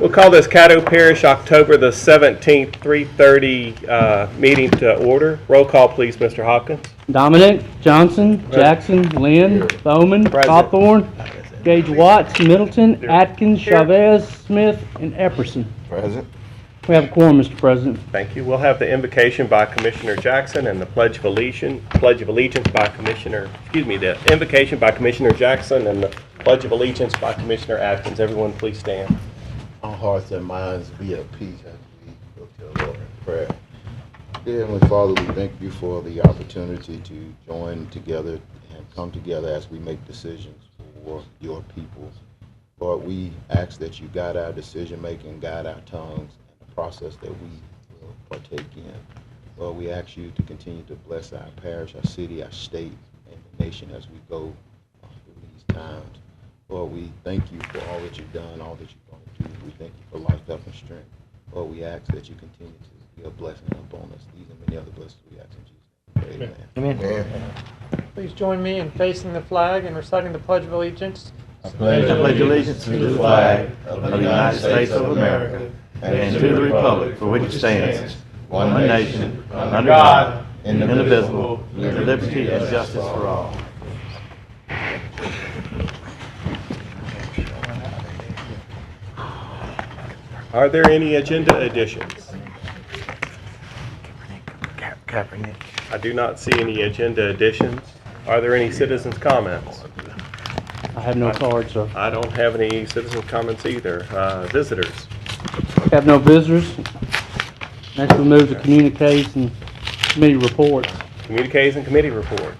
We'll call this Caddo Parish October the 17th, 3:30 meeting to order. Roll call, please, Mr. Hopkins. Dominic, Johnson, Jackson, Lynn, Bowman, Hawthorne, Gage Watts, Middleton, Atkins, Chavez, Smith, and Epperson. Present. We have a quorum, Mr. President. Thank you. We'll have the invocation by Commissioner Jackson and the Pledge of Allegiance by Commissioner, the invocation by Commissioner Jackson and the Pledge of Allegiance by Commissioner Atkins. Everyone please stand. Our hearts and minds be at peace as we look to the Lord in prayer. Dear Heavenly Father, we thank you for the opportunity to join together and come together as we make decisions for your people. Lord, we ask that you guide our decision making, guide our tongues, process that we will partake in. Lord, we ask you to continue to bless our parish, our city, our state, and the nation as we go through these times. Lord, we thank you for all that you've done, all that you're going to do. We thank you for life, health, and strength. Lord, we ask that you continue to be a blessing upon us. These and many other blessings we ask in Jesus' name. Amen. Amen. Please join me in facing the flag and reciting the Pledge of Allegiance. I pledge allegiance to the flag of the United States of America and to the republic for which it stands, one nation, under God, indivisible, with liberty and justice for all. Are there any agenda additions? I do not see any agenda additions. Are there any citizens' comments? I have no cards, sir. I don't have any citizen comments either. Visitors? Have no visitors. Next we move to communiques and committee reports. Communiques and committee reports.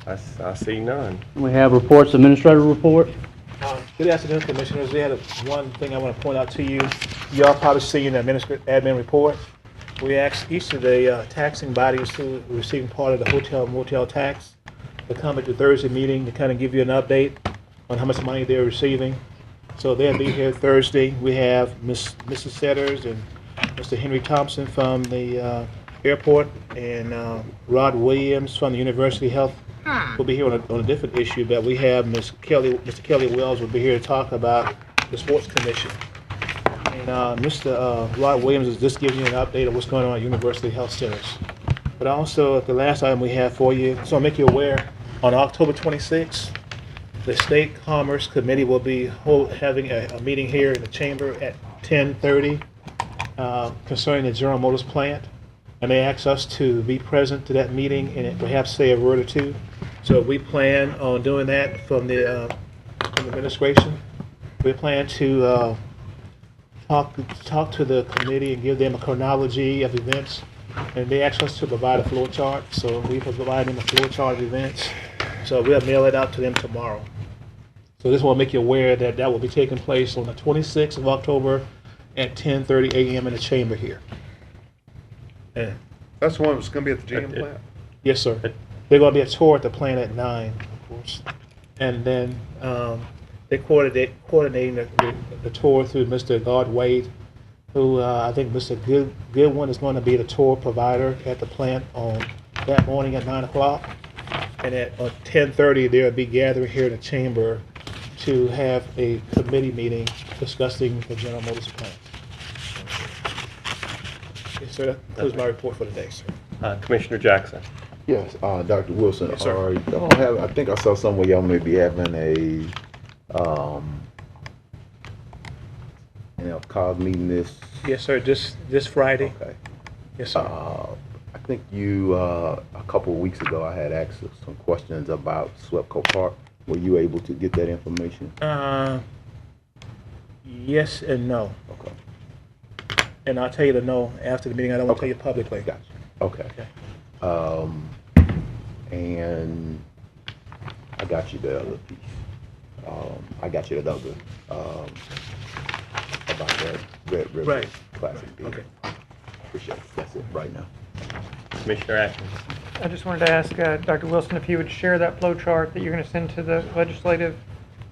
I see none. We have reports, administrative report. Good afternoon, Commissioners. We had one thing I want to point out to you. You all probably see in the admin report. We asked each of the taxing bodies who are receiving part of the hotel and motel tax to come at the Thursday meeting to kind of give you an update on how much money they're receiving. So they'll be here Thursday. We have Mrs. Setters and Mr. Henry Thompson from the airport and Rod Williams from the University Health will be here on a different issue, but we have Mr. Kelly Wells will be here to talk about the Sports Commission. And Mr. Rod Williams is just giving you an update of what's going on at University Health Centers. But also, the last item we have for you, so I'll make you aware, on October 26th, the State Commerce Committee will be having a meeting here in the chamber at 10:30 concerning the General Motors plant. And they asked us to be present to that meeting and perhaps say a word or two. So we plan on doing that from the administration. We plan to talk to the committee and give them a chronology of events. And they asked us to provide a flow chart, so we provide them a flow chart of events. So we'll mail it out to them tomorrow. So this will make you aware that that will be taking place on the 26th of October at 10:30 a.m. in the chamber here. Yeah. That's the one that's going to be at the GM plant? Yes, sir. They're going to be a tour at the plant at 9, of course. And then they're coordinating the tour through Mr. God Wade, who I think Mr. Goodwin is going to be the tour provider at the plant on that morning at 9 o'clock. And at 10:30, they'll be gathering here in the chamber to have a committee meeting discussing the General Motors plant. Yes, sir. That concludes my report for today, sir. Commissioner Jackson. Yes, Dr. Wilson. Yes, sir. Y'all have, I think I saw somewhere y'all may be having a COG meeting this. Yes, sir. This Friday. Okay. Yes, sir. I think you a couple of weeks ago I had asked some questions about Swepco Park. Were you able to get that information? Yes and no. Okay. And I'll tell you the no after the meeting. I don't want to tell you publicly. Gotcha. Okay. And I got you the other piece. I got you another about that Red River Classic deal. Okay. Appreciate it. That's it right now. Commissioner Atkins. I just wanted to ask Dr. Wilson if you would share that flow chart that you're going to send to the legislative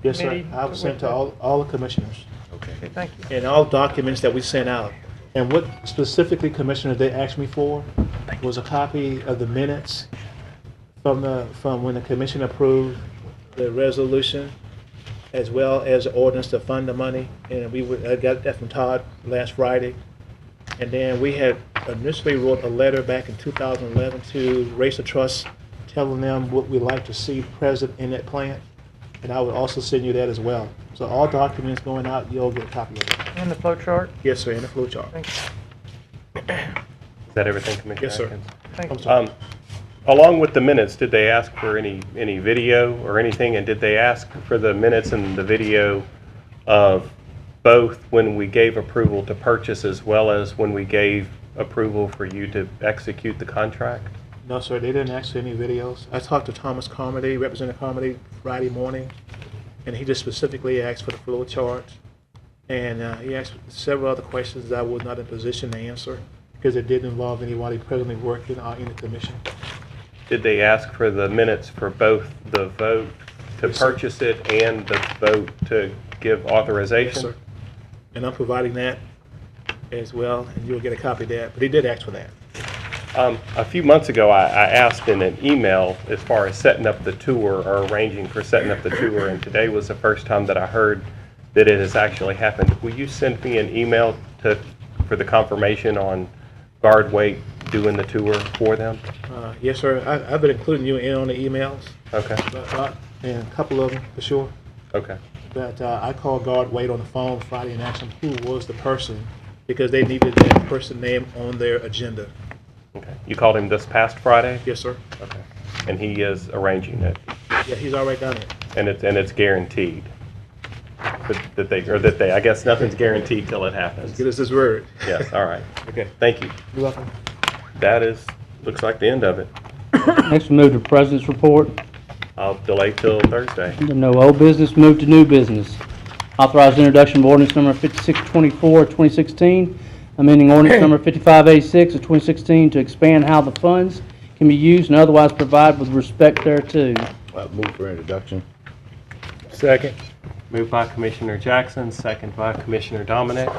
Yes, sir. committee. I will send to all the commissioners Okay. Okay, thank you. and all documents that we sent out. And what specifically, Commissioner, they asked me for was a copy of the minutes from when the commission approved the resolution as well as the ordinance to fund the money, and I got that from Todd last Friday. And then we had initially wrote a letter back in 2011 to Race of Trust, telling them what we'd like to see present in that plant, and I would also send you that as well. So all documents going out, you'll get a copy of it. And the flow chart? Yes, sir, in the flow chart. Thank you. Is that everything, Commissioner Yes, sir. Atkins? Thank I'm you. sorry. Along with the minutes, did they ask for any video or anything? And did they ask for the minutes and the video of both when we gave approval to purchase as well as when we gave approval for you to execute the contract? No, sir, they didn't ask for any videos. I talked to Thomas Carmody, Representative Carmody, Friday morning, and he just specifically asked for the flow chart. And he asked several other questions that I was not in position to answer because it didn't involve anybody presently working in the commission. Did they ask for the minutes for both the vote to Yes, sir. purchase it and the vote to give authorization? Yes, sir. And I'm providing that as well, and you'll get a copy of that. But he did ask for that. A few months ago, I asked in an email as far as setting up the tour or arranging for setting up the tour, and today was the first time that I heard that it has actually happened. Will you send me an email for the confirmation on Guard Wait doing the tour for them? Yes, sir. I've been including you in on the emails, Okay, and a couple of them for sure. okay. But I called Guard Wait on the phone Friday and asked them who was the person because they needed that person name on their agenda. Okay. You called him this past Friday? Yes, sir. Okay. And he is arranging it, Yeah, he's already done it. and it's guaranteed that they, I guess nothing's guaranteed till it happens. Get us his word. Yes, all right. Okay. Thank you. You're welcome. That looks like the end of it. Next, we move to President's report. I'll delay till Thursday. Under no old business, move to new business. Authorized introduction of ordinance number 5624 of 2016, amending ordinance number 5586 of 2016 to expand how the funds can be used and otherwise provide with respect thereto. I move for introduction. Second. Moved by Commissioner Jackson, second by Commissioner Dominic.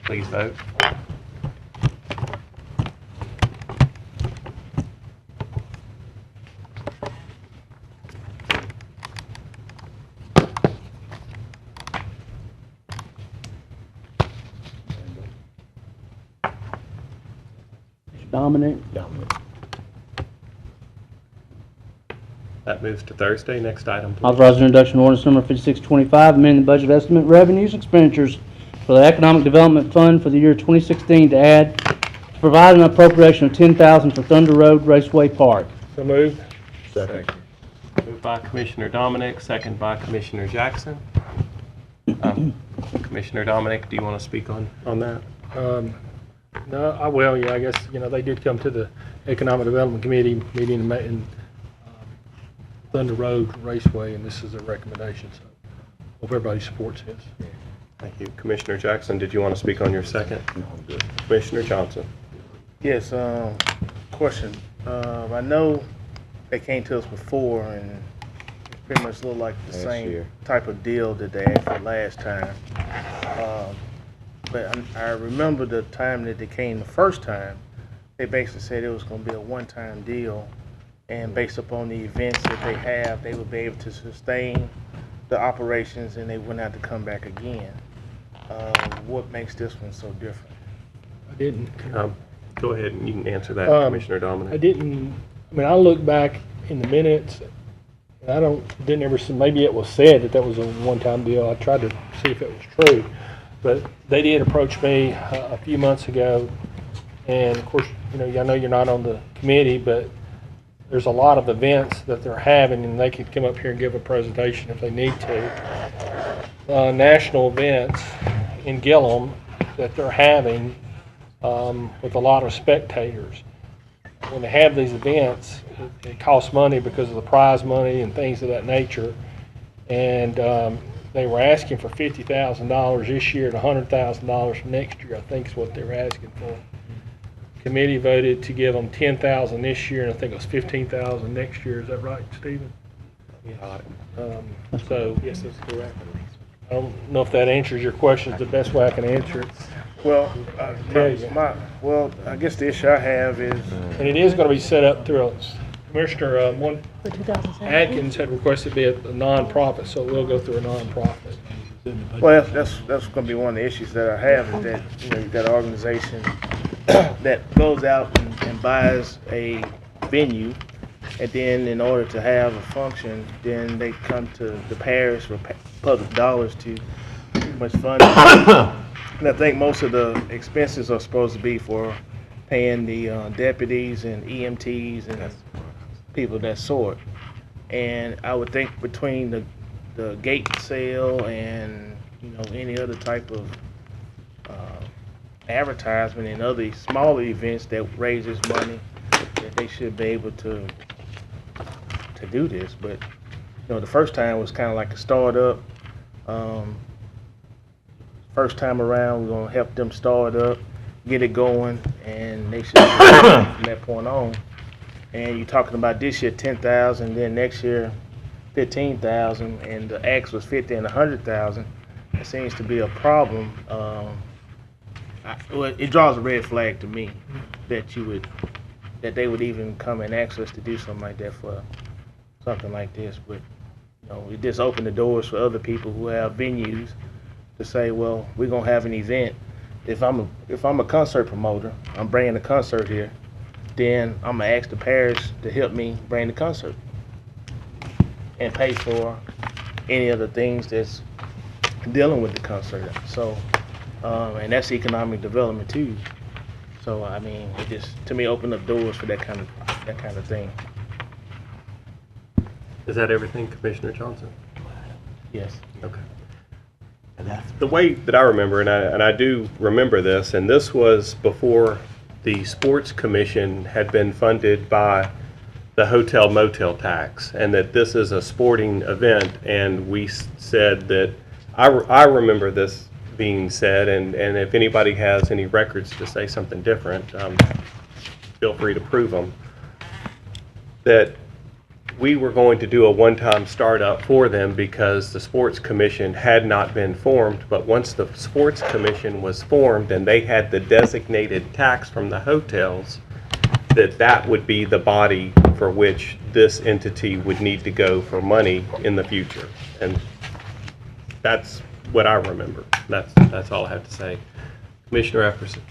Please vote. Dominic? Dominic. That moves to Thursday. Next item, please. Authorized introduction of ordinance number 5625, amending the budget estimate revenues and expenditures for the Economic Development Fund for the year 2016 to provide an appropriation of $10,000 for Thunder Road Raceway Park. So moved. Second. Moved by Commissioner Dominic, second by Commissioner Jackson. Commissioner Dominic, do you want to speak on that? No, I will, yeah, I guess, they did come to the Economic Development Committee meeting in Thunder Road Raceway, and this is a recommendation, so hope everybody supports this. Thank you. Commissioner Jackson, did you want to speak on your second? No, I'm good. Commissioner Johnson. Yes, question. I know they came to us before and it pretty much looked like the Last same year. type of deal that they had for last time. But I remember the time that they came the first time, they basically said it was going to be a one-time deal, and based upon the events that they have, they would be able to sustain the operations and they wouldn't have to come back again. What makes this one so different? I didn't, Go ahead and you can answer that, Commissioner Dominic. I look back in the minutes, and didn't ever see, maybe it was said that was a one-time deal. I tried to see if it was true. But they did approach me a few months ago, and of course, I know you're not on the committee, but there's a lot of events that they're having, and they could come up here and give a presentation if they need to. National events in Gillum that they're having with a lot of spectators. When they have these events, it costs money because of the prize money and things of that nature, and they were asking for $50,000 this year and $100,000 for next year, I think is what they were asking for. Committee voted to give them $10,000 this year, and I think it was $15,000 next year. Is that right, Stephen? So, Yes, that's correct. I don't know if that answers your question. It's the best way I can answer it. Well, Yeah. I guess the issue I have is, And it is going to be set up through Commissioner, one, For 2017? Atkins had requested to be a nonprofit, so it will go through a nonprofit. Well, that's going to be one of the issues that I have, is that, you know, you've got an organization that goes out and buys a venue, and then in order to have a function, then they come to the parish for public dollars to pretty much fund it. And I think most of the expenses are supposed to be for paying the deputies and EMTs and people of that sort. And I would think between the gate sale and, you know, any other type of advertisement and other smaller events that raises money, that they should be able to do this. But, you know, the first time was kind of like a startup. First time around, we're gonna help them start up, get it going, and they should be from that point on. And you're talking about this year 10,000, then next year 15,000, and the ask was 50 and 100,000. It seems to be a problem. Well, it draws a red flag to me that they would even come and ask us to do something like that for something like this. But, you know, it just opened the doors for other people who have venues to say, well, we're gonna have an event. If I'm a concert promoter, I'm bringing a concert here, then I'm gonna ask the parish to help me bring the concert and pay for any of the things that's dealing with the concert. So, and that's economic development too. So, I mean, it just, to me, opened up doors for that kind of thing. Is that everything, Commissioner Johnson? Yes. Okay. The way that I remember, and I do remember this, and this was before the Sports Commission had been funded by the hotel motel tax, and that this is a sporting event, and we said that, I remember this being said, and if anybody has any records to say something different, feel free to prove them, that we were going to do a one-time startup for them because the Sports Commission had not been formed. But once the Sports Commission was formed and they had the designated tax from the hotels, that would be the body for which this entity would need to go for money in the future. And that's what I remember. That's all I have to say. Commissioner Epperson.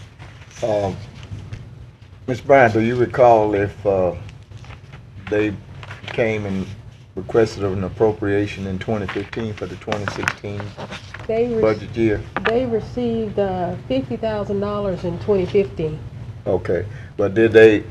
Ms. Bryant, do you recall if they came and requested an appropriation in 2015 for the 2016 budget year? They received $50,000 in 2015. Okay, but did they,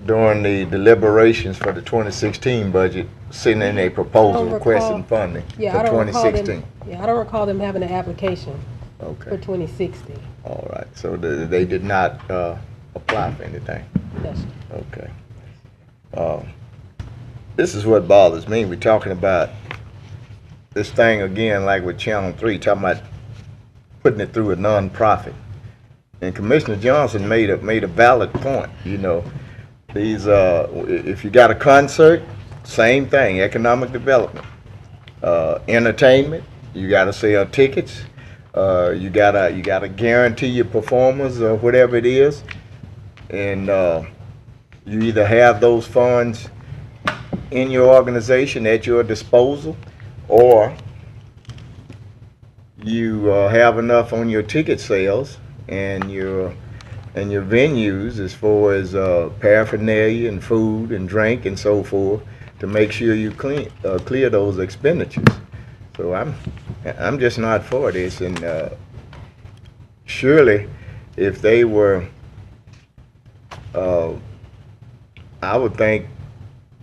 during the deliberations for the 2016 budget, send in a proposal requesting funding for 2016? I don't recall them having an application for Okay, 2016. all right, so they did not apply for anything? Yes. Okay. This is what bothers me. We're talking about this thing again, like with Channel 3, talking about putting it through a non-profit. And Commissioner Johnson made a valid point. You know, these if you got a concert, same thing, economic development. Entertainment, you got to sell tickets. You gotta guarantee your performers or whatever it is, and you either have those funds in your organization at your disposal, or you have enough on your ticket sales and your venues as far as paraphernalia and food and drink and so forth to make sure you clear those expenditures. So I'm just not for this, and surely if they were, I would think,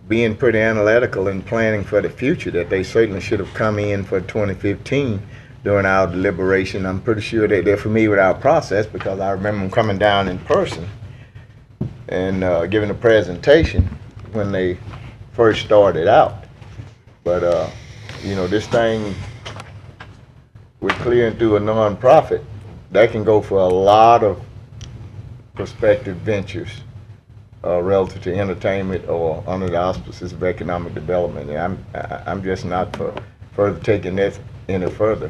being pretty analytical and planning for the future, that they certainly should have come in for 2015 during our deliberation. I'm pretty sure that they're familiar with our process because I remember them coming down in person and giving a presentation when they first started out. But you know, this thing with clearing through a non-profit, that can go for a lot of prospective ventures relative to entertainment or under the auspices of economic development. And I'm just not for further taking that any further.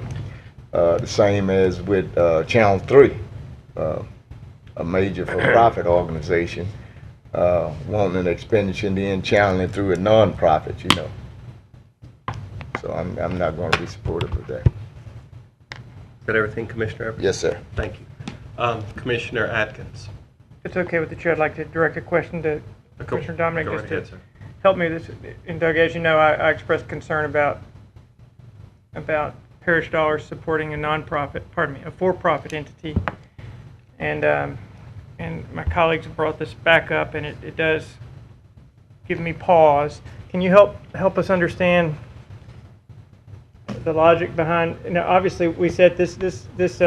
The same as with Channel 3, a major for-profit organization. wanting an expenditure and then channeling through a nonprofit, you know. So I'm not going to be supportive of that. Is that everything, Commissioner Evans? Yes, sir. Thank you. Commissioner Atkins. If it's okay with the chair, I'd like to direct a question to Commissioner Dominic. Go just right ahead, to sir. help me with this. And Doug, as you know, I expressed concern about parish dollars supporting a nonprofit, a for-profit entity. And my colleagues have brought this back up, and it does give me pause. Can you help us understand the logic behind? Obviously, we said this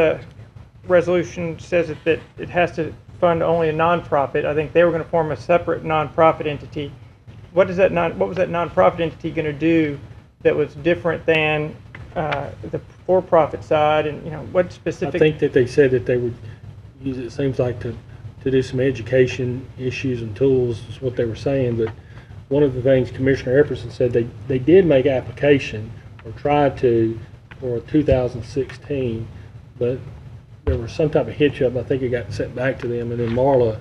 resolution says that it has to fund only a nonprofit. I think they were going to form a separate nonprofit entity. What was that nonprofit entity going to do that was different than the for-profit side? And what specific? I think that they said that they would use it. Seems like to do some education issues and tools is what they were saying. But one of the things Commissioner Epperson said, they did make application or tried to for 2016, but there was some type of hitch up. I think it got sent back to them, and then Marla,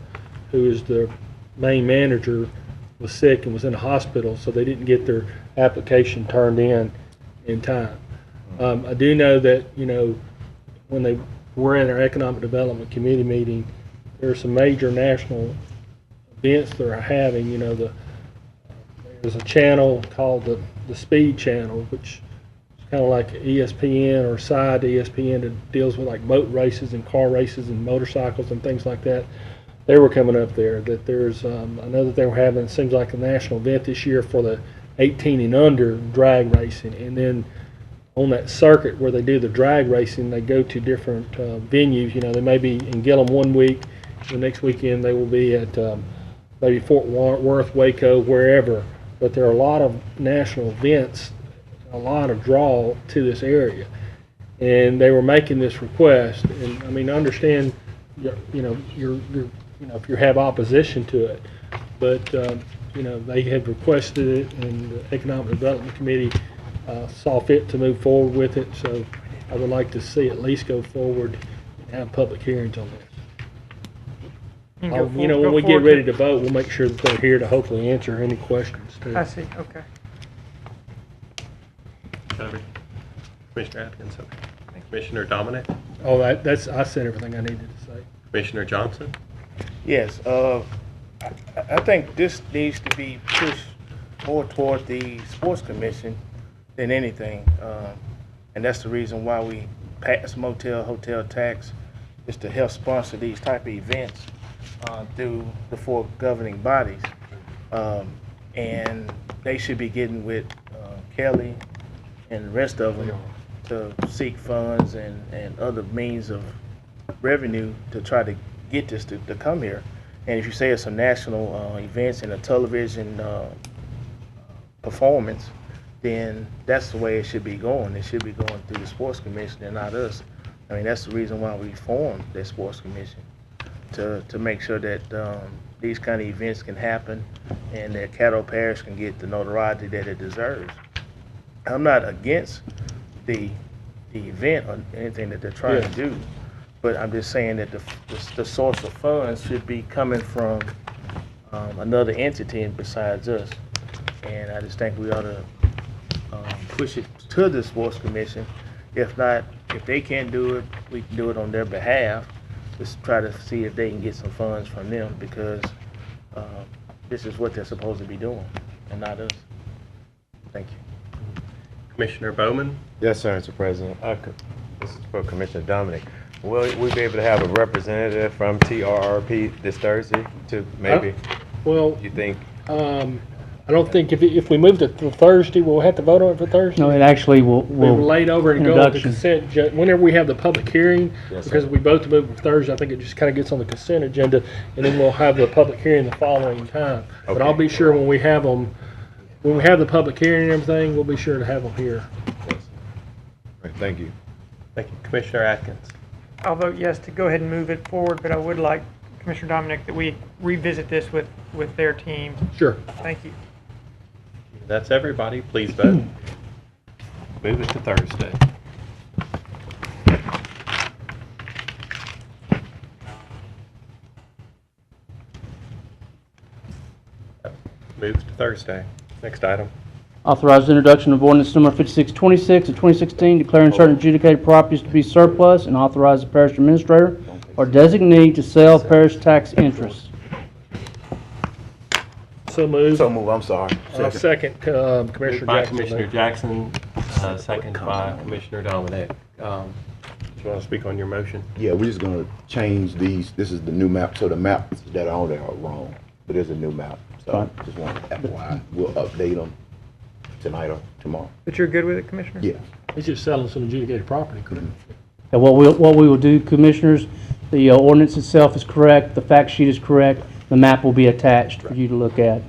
who is the main manager, was sick and was in the hospital, so they didn't get their application turned in time. I do know that when they were at our economic development committee meeting, there are some major national events they're having. There's a channel called the Speed Channel, which is kind of like ESPN or side to ESPN that deals with like boat races and car races and motorcycles and things like that. They were coming up there. That there's, I know that they were having, it seems like a national event this year for the 18 and under drag racing, and then on that circuit where they do the drag racing, they go to different venues. They may be in Gillum one week, the next weekend they will be at maybe Fort Worth, Waco, wherever. But there are a lot of national events, a lot of draw to this area, and they were making this request. And I mean, I understand, if you have opposition to it, but they had requested it, and the Economic Development Committee saw fit to move forward with it. So I would like to see at least go forward and have public hearings on this. When we get ready to vote, we'll make sure that they're here to hopefully answer any questions too. I see. Okay. Commissioner Atkins. Okay. Commissioner Dominic. Oh, I said everything I needed to say. Commissioner Johnson. Yes, I think this needs to be pushed more toward the sports commission than anything, and that's the reason why we passed hotel tax, is to help sponsor these type of events through the four governing bodies, and they should be getting with Kelly and the rest of them to seek funds and other means of revenue to try to get this to come here. And if you say it's a national events and a television performance, then that's the way it should be going. It should be going through the sports commission and not us. I mean, that's the reason why we formed the sports commission, to make sure that these kind of events can happen and that Caddo Parish can get the notoriety that it deserves. I'm not against the event or anything that they're trying to do, but I'm just saying that the source of funds should be coming from another entity besides us. And I just think we ought to push it to the sports commission. If not, if they can't do it, we can do it on their behalf. Just try to see if they can get some funds from them, because this is what they're supposed to be doing and not us. Thank you. Commissioner Bowman. Yes, sir, Mr. President. This is for Commissioner Dominic. Will we be able to have a representative from TRRP this Thursday to maybe? You think? I don't think if we move it to Thursday, we'll have to vote on it for Thursday. No, it actually will. We were laid over and go on the consent. Whenever we have the public hearing, because we both move for Thursday, I think it just kind of gets on the consent agenda, and then we'll have the public hearing the following time. Okay. But I'll be sure when we have them, when we have the public hearing and everything, we'll be sure to have them here. Right, thank you. Thank you. Commissioner Atkins. I'll vote yes to go ahead and move it forward, but I would like, Commissioner Dominic, that we revisit this with their team. Sure. Thank you. That's everybody. Please vote. Move it to Thursday. Moves to Thursday. Next item. Authorize introduction of ordinance number 5626 of 2016, declaring certain adjudicated properties to be surplus, and authorize the parish administrator or designee to sell parish tax interest. So moved. So move, I'm sorry. Second, Moved Commissioner by Jackson. Commissioner Jackson, second by Commissioner Dominic. Do you want to speak on your motion? Yeah, we're just gonna change these, this is the new map, so the maps that are on there are wrong, but there's a new map. So Fine. just want FYI, we'll update them tonight or tomorrow. But you're good with it, Commissioner? Yeah. He's just selling some adjudicated property, correct? And what we will do, Commissioners, the ordinance itself is correct, the fact sheet is correct, the map will be attached for you to look at.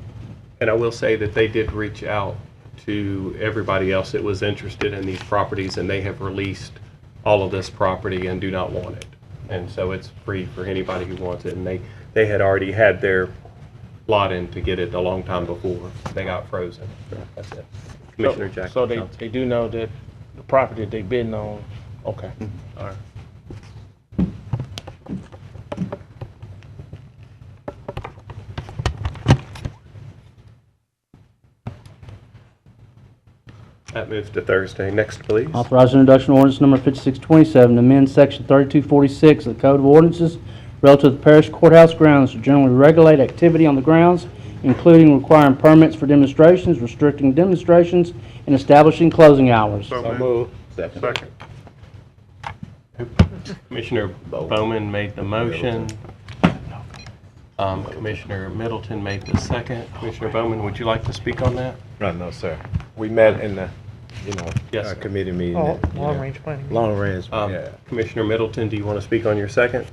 And I will say that they did reach out to everybody else that was interested in these properties, and they have released all of this property and do not want it. And so it's free for anybody who wants it, and they had already had their lot in to get it a long time before they got frozen. That's it. Commissioner Jackson. So they do know that the property that they bidding on, okay, all right. That moves to Thursday. Next, please. Authorize introduction of ordinance number 5627, to amend section 3246 of the Code of Ordinances relative to the parish courthouse grounds to generally regulate activity on the grounds, including requiring permits for demonstrations, restricting demonstrations, and establishing closing hours. So moved. Second. Commissioner Bowman made the motion. Commissioner Middleton made the second. Commissioner Bowman, would you like to speak on that? No, sir. We met in the, Yes, sir. committee meeting. Oh, long-range planning. Long range, yeah. Commissioner Middleton, do you want to speak on your second?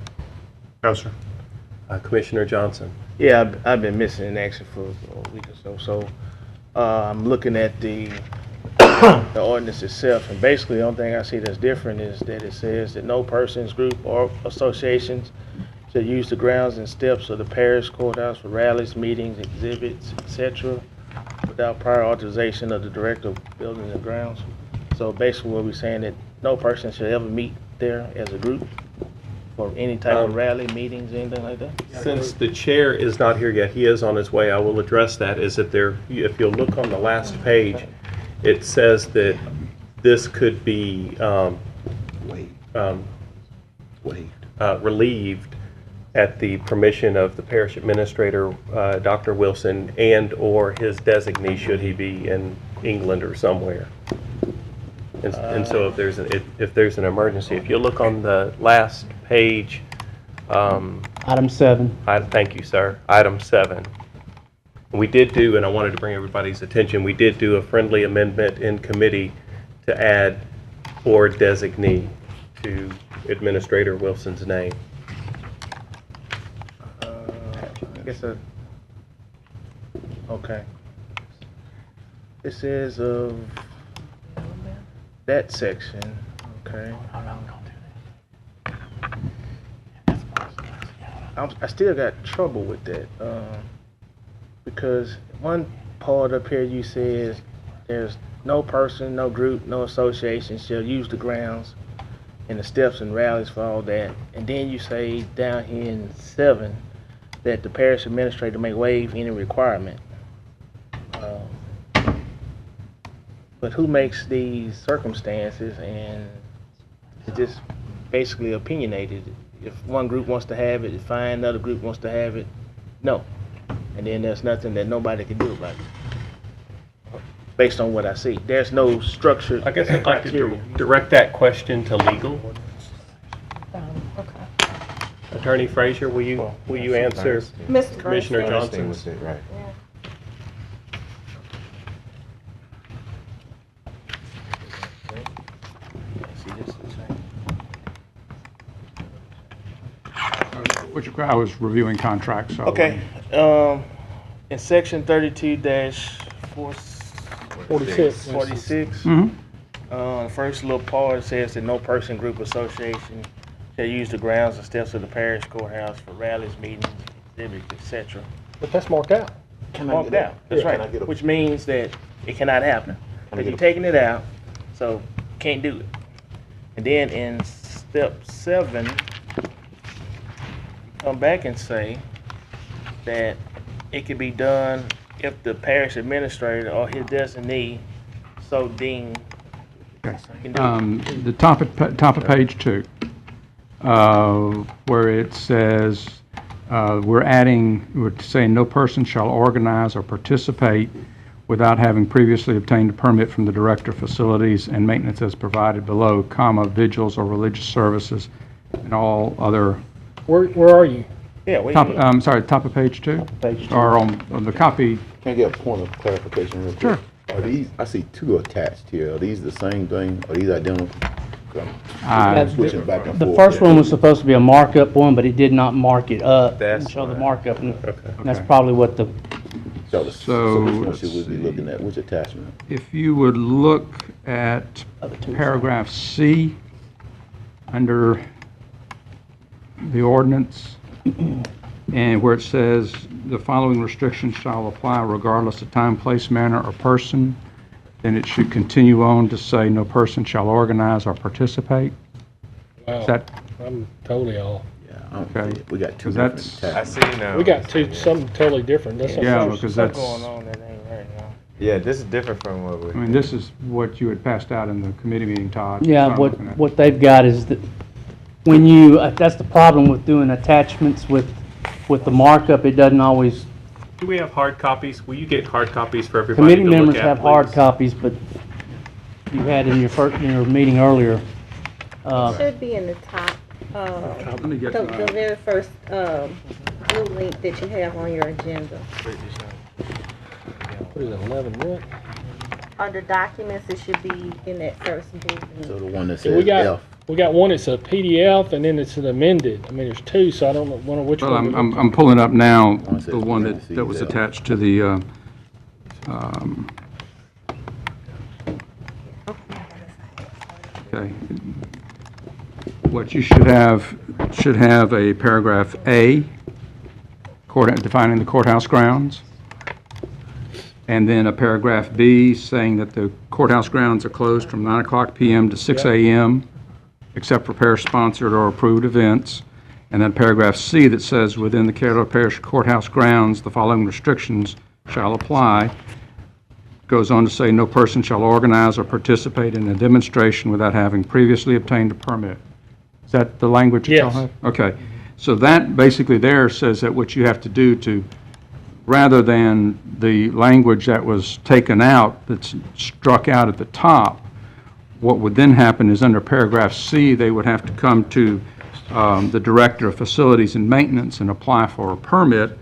No, sir. Commissioner Johnson. Yeah, I've been missing in action for a week or so. So I'm looking at the ordinance itself, and basically the only thing I see that's different is that it says that no persons, group, or associations shall use the grounds and steps of the parish courthouse for rallies, meetings, exhibits, etc., without prior authorization of the director of buildings and grounds. So basically what we're saying that no person should ever meet there as a group for any type of rally, meetings, anything like that? Since the chair is not here yet, he is on his way, I will address that, is that there, if you'll look on the last page, it says that this could be relieved at the permission of the parish administrator, Dr. Wilson, and/or his designee, should he be in England or somewhere. And so if there's an emergency, if you look on the last page, Item 7. thank you, sir, item 7. We did do, and I wanted to bring everybody's attention, we did do a friendly amendment in committee to add "or designee" to Administrator Wilson's name. I guess okay. It says of that section, okay. I still got trouble with that, because one part up here you says there's no person, no group, no association shall use the grounds and the steps and rallies for all that, and then you say down here in 7 that the parish administrator may waive any requirement. But who makes these circumstances, and it's just basically opinionated. If one group wants to have it, it's fine. Another group wants to have it, no. And then there's nothing that nobody can do about it. Based on what I see, there's no structured I guess I'd like to criteria. direct that question to legal. Okay. Attorney Frazier, will you answer Mr. Commissioner Bernstein. Johnson's? Right. I was reviewing contracts, so. Okay, in section 32-46, the first little part says that no person, group, association shall use the grounds and steps of the parish courthouse for rallies, meetings, exhibits, etc. But that's marked out. Marked out, that's right, which means that it cannot happen. Because you're taking it out, so can't do it. And then in step 7, come back and say that it can be done if the parish administrator or his designee so deem. Can do it. The top of page 2, where it says, we're saying no person shall organize or participate without having previously obtained a permit from the Director of Facilities and Maintenance as provided below, comma, vigils or religious services and all other. Where are you? Yeah, we Top, I'm sorry, top of page 2? Page 2. Or on the copy? Can I get a point of clarification real quick? Sure. Are these, I see 2 attached here. Are these the same thing? Are these identical? That's- Switching back and The forth. first one was supposed to be a markup one, but it did not mark it up That's and show the right. markup. And that's Okay. probably what the, So which one should we be looking at? Which attachment? If you would look at paragraph C under the ordinance, and where it says, the following restrictions shall apply regardless of time, place, manner, or person, then it should continue on to say, no person shall organize or participate. Wow. Is that, I'm totally off. Yeah, I don't Okay. see it. We got 2 Because different that's- I attachments. see now. We got something totally different. That's yeah, something- because Stuff that's, going on that ain't right now. Yeah, this is different from what we. I mean, this is what you had passed out in the committee meeting, Todd. yeah, That's what I'm looking at. what they've got is that when you, that's the problem with doing attachments with the markup, it doesn't always, Do we have hard copies? Will you get hard copies for everybody to committee look at, members have hard please? copies, but you had in your meeting earlier. Should be in the top, Let me get, the very first, blue link that you have on your agenda. What is it, 11 what? Under documents, it should be in that first blue So link. the one that So we says got, F. we got one that's a PDF and then it's an amended. I mean, there's 2, so I don't know which well, one. I'm pulling up now One says the one parentheses that was F. attached to the, okay. What you should have a paragraph A, defining the courthouse grounds, and then a paragraph B saying that the courthouse grounds are closed from 9 p.m. to 6 a.m., except for parish-sponsored or approved events. And then paragraph C that says, within the Caddo Parish courthouse grounds, the following restrictions shall apply. Goes on to say, no person shall organize or participate in a demonstration without having previously obtained a permit. Is that the language that y'all Yes. have? Okay. So that basically there says that what you have to do to, rather than the language that was taken out, that's struck out at the top, what would then happen is under paragraph C, they would have to come to the Director of Facilities and Maintenance and apply for a permit,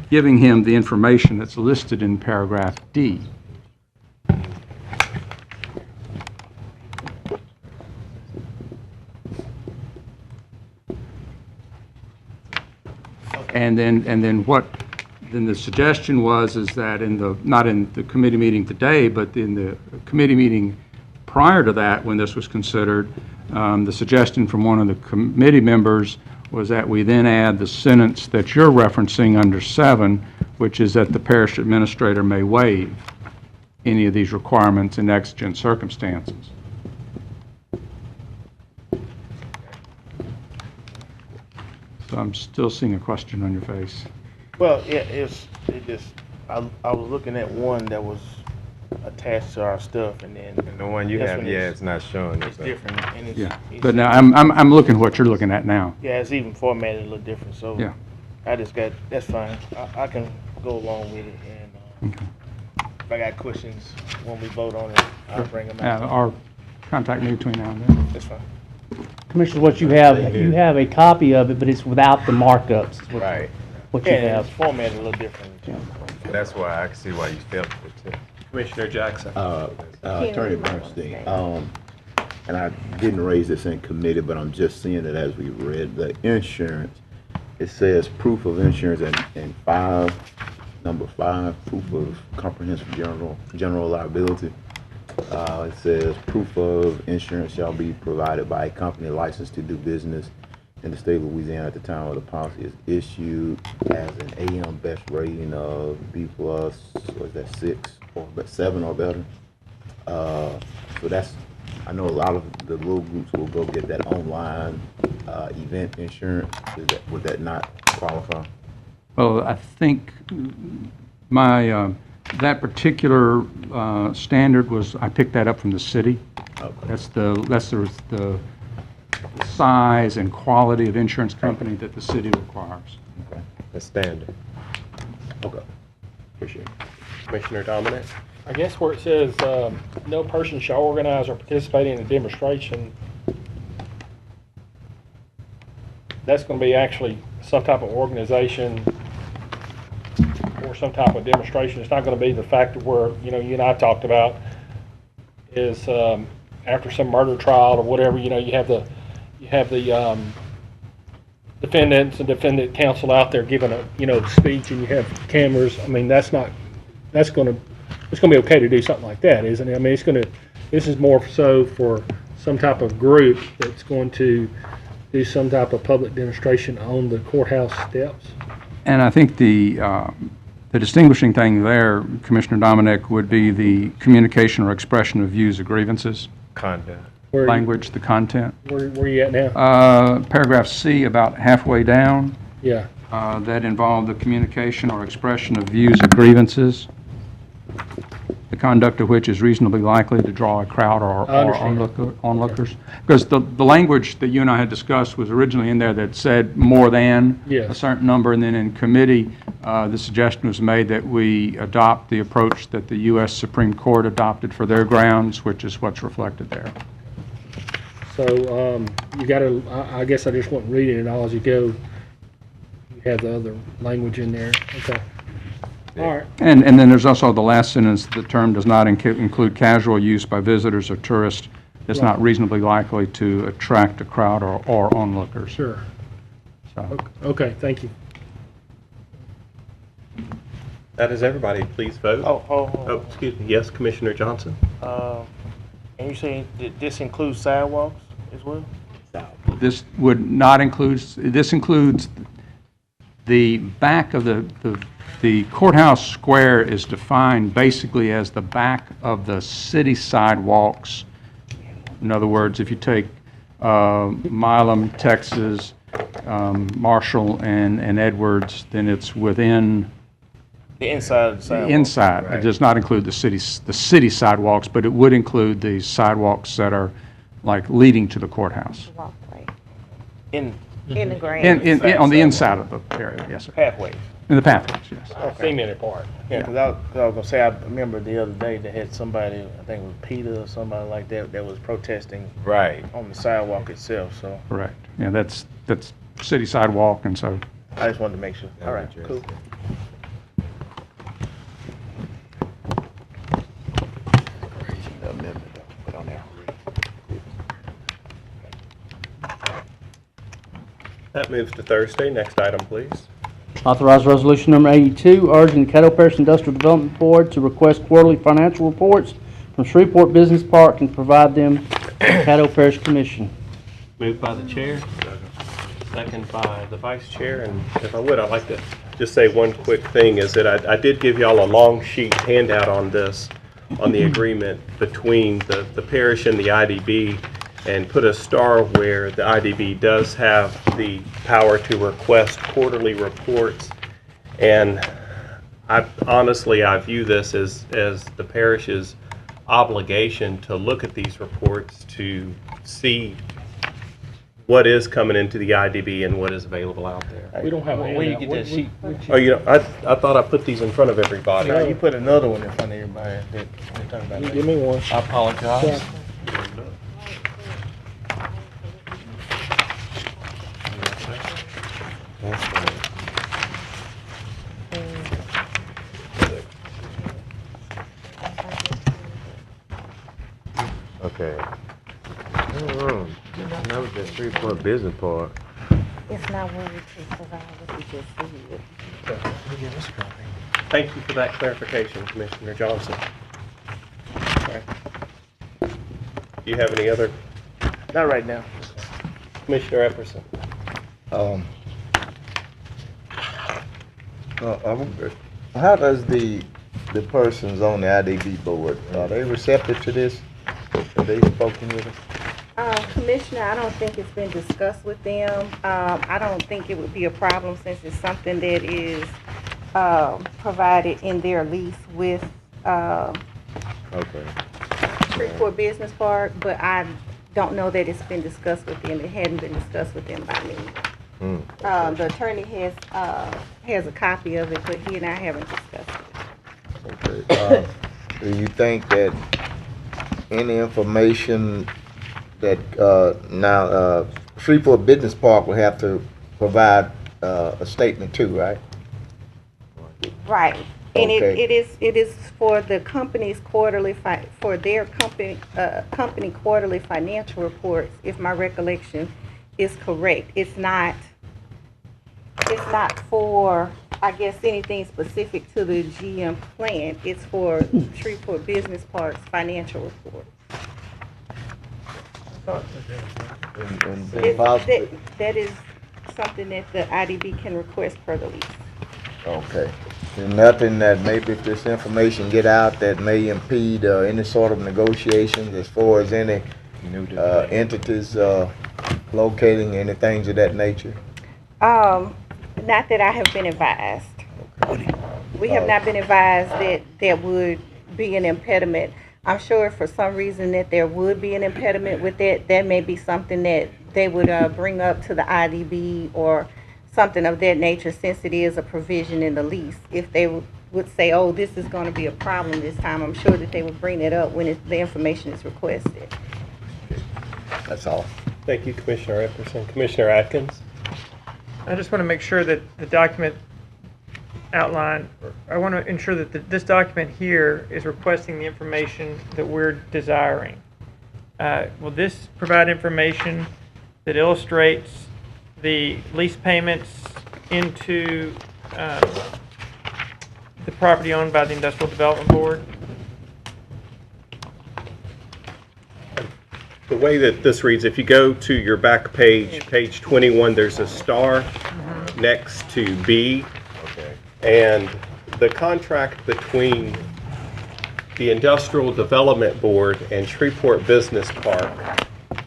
giving him the information that's listed in paragraph D. And then the suggestion was is that not in the committee meeting today, but in the committee meeting prior to that, when this was considered, the suggestion from one of the committee members was that we then add the sentence that you're referencing under 7, which is that the parish administrator may waive any of these requirements in exigent circumstances. So I'm still seeing a question on your face. Well, yeah, I was looking at one that was attached to our stuff and then. And the one you this have, one yeah, is- it's not showing It's it. different and it's. Yeah, it's- but now I'm looking at what you're looking at now. Yeah, it's even formatted a little different, so. Yeah. That's fine. I can go along with it and, Okay. if I got questions when we vote on it, I'll bring them out. Or contact me between now and then. That's fine. Commissioners, what you have a copy of it, but it's without the markups. is what- Right. What you Yeah, have. it's formatted a little different. That's why I can see why you felt it too. Commissioner Jackson. Attorney Bernstein, and I didn't raise this in committee, but I'm just seeing it as we read the insurance. It says proof of insurance in 5, number 5, proof of comprehensive general liability. It says proof of insurance shall be provided by a company licensed to do business in the state of Louisiana at the time of the policy is issued, has an AM best rating of B+, or is that 6 or 7 or better? So that's, I know a lot of the little groups will go get that online event insurance. Would that not qualify? Well, I think My, that particular standard was, I picked that up from the city. That's the size and quality of insurance company that the city requires. Okay. The standard. Okay. Appreciate it. Commissioner Dominic? I guess where it says, no person shall organize or participate in a demonstration, that's gonna be actually some type of organization or some type of demonstration. It's not gonna be the fact of where, you know, you and I talked about is, after some murder trial or whatever, you know, you have the defendants and defendant counsel out there giving a, you know, speech, and you have cameras. I mean, it's gonna be okay to do something like that, isn't it? I mean, this is more so for some type of group that's going to do some type of public demonstration on the courthouse steps. And I think the distinguishing thing there, Commissioner Dominic, would be the communication or expression of views or grievances. Content. Language, the content. Where you at now? Paragraph C, about halfway down. Yeah. That involved the communication or expression of views or grievances, the conduct of which is reasonably likely to draw a crowd or onlookers. Because the language that you and I had discussed was originally in there that said more than a certain number, and then in committee, the suggestion was made that we adopt the approach that the U.S. Supreme Court adopted for their grounds, which is what's reflected there. So you got to, I guess I just wasn't reading it all as you go. You have the other language in there. Okay. All right. And then there's also the last sentence, the term does not include casual use by visitors or tourists that's not reasonably likely to attract a crowd or onlookers. Sure. So. Okay, thank you. That is everybody. Please vote. Oh, excuse me. Yes, Commissioner Johnson? And you say that this includes sidewalks as well? This would not include, this includes the back of the courthouse square is defined basically as the back of the city sidewalks. In other words, if you take Milam, Texas, Marshall, and Edwards, then it's within The inside of the sidewalk. the inside. It does not include the city sidewalks, but it would include the sidewalks that are like leading to the courthouse. Walkway. In In the ground. On the inside of the area, yes, sir. pathways. In the pathways, yes. Cemented part. Yeah, because I was going to say, I remember the other day they had somebody, I think it was Peter or somebody like that, that was protesting Right. on the sidewalk itself, so Correct. Yeah, that's city sidewalk, and so. I just wanted to make sure. All right, cool. That moves to Thursday. Next item, please. Authorize resolution number 82, urging the Caddo Parish Industrial Development Board to request quarterly financial reports from Shreveport Business Park and provide them to the Caddo Parish Commission. Moved by the chair, second by the vice chair, and if I would, I'd like to just say one quick thing, is that I did give y'all a long sheet handout on this, on the agreement between the parish and the IDB, and put a star where the IDB does have the power to request quarterly reports. And I view this as the parish's obligation to look at these reports to see what is coming into the IDB and what is available out there. We don't have a Where you handout. get that sheet? Oh, I thought I put these in front of everybody. No, you put another one in front of everybody that we're talking about. Give me one. I apologize. Okay. That was the Shreveport business part. It's not what we just provide, what you just said. Thank you for that clarification, Commissioner Johnson. Do you have any other? Not right now. Commissioner Epperson? How does the persons on the IDB board, are they receptive to this? Have they spoken with us? Commissioner, I don't think it's been discussed with them. I don't think it would be a problem since it's something that is provided in their lease with Okay. Shreveport Business Park, but I don't know that it's been discussed with them. It hadn't been discussed with them by me. The attorney has a copy of it, but he and I haven't discussed it. Okay. Do you think that any information that now Shreveport Business Park will have to provide a statement too, right? Right. And Okay. it is for the company's quarterly for their company quarterly financial reports, if my recollection is correct. It's not for, I guess, anything specific to the GM plan. It's for Shreveport Business Park's financial report. That is something that the IDB can request per the lease. Okay. There's nothing that maybe if this information get out that may impede any sort of negotiations as far as any entities locating any things of that nature? Not that I have been advised. Okay. We have not been advised that there would be an impediment. I'm sure for some reason that there would be an impediment with that. That may be something that they would bring up to the IDB or something of that nature, since it is a provision in the lease. If they would say, oh, this is going to be a problem this time, I'm sure that they would bring it up when the information is requested. That's all. Thank you, Commissioner Epperson. Commissioner Atkins? I just want to make sure that the document outline, I want to ensure that this document here is requesting the information that we're desiring. Will this provide information that illustrates the lease payments into the property owned by the Industrial Development Board? The way that this reads, if you go to your back page, page 21, there's a star next to B. Okay. And the contract between the Industrial Development Board and Shreveport Business Park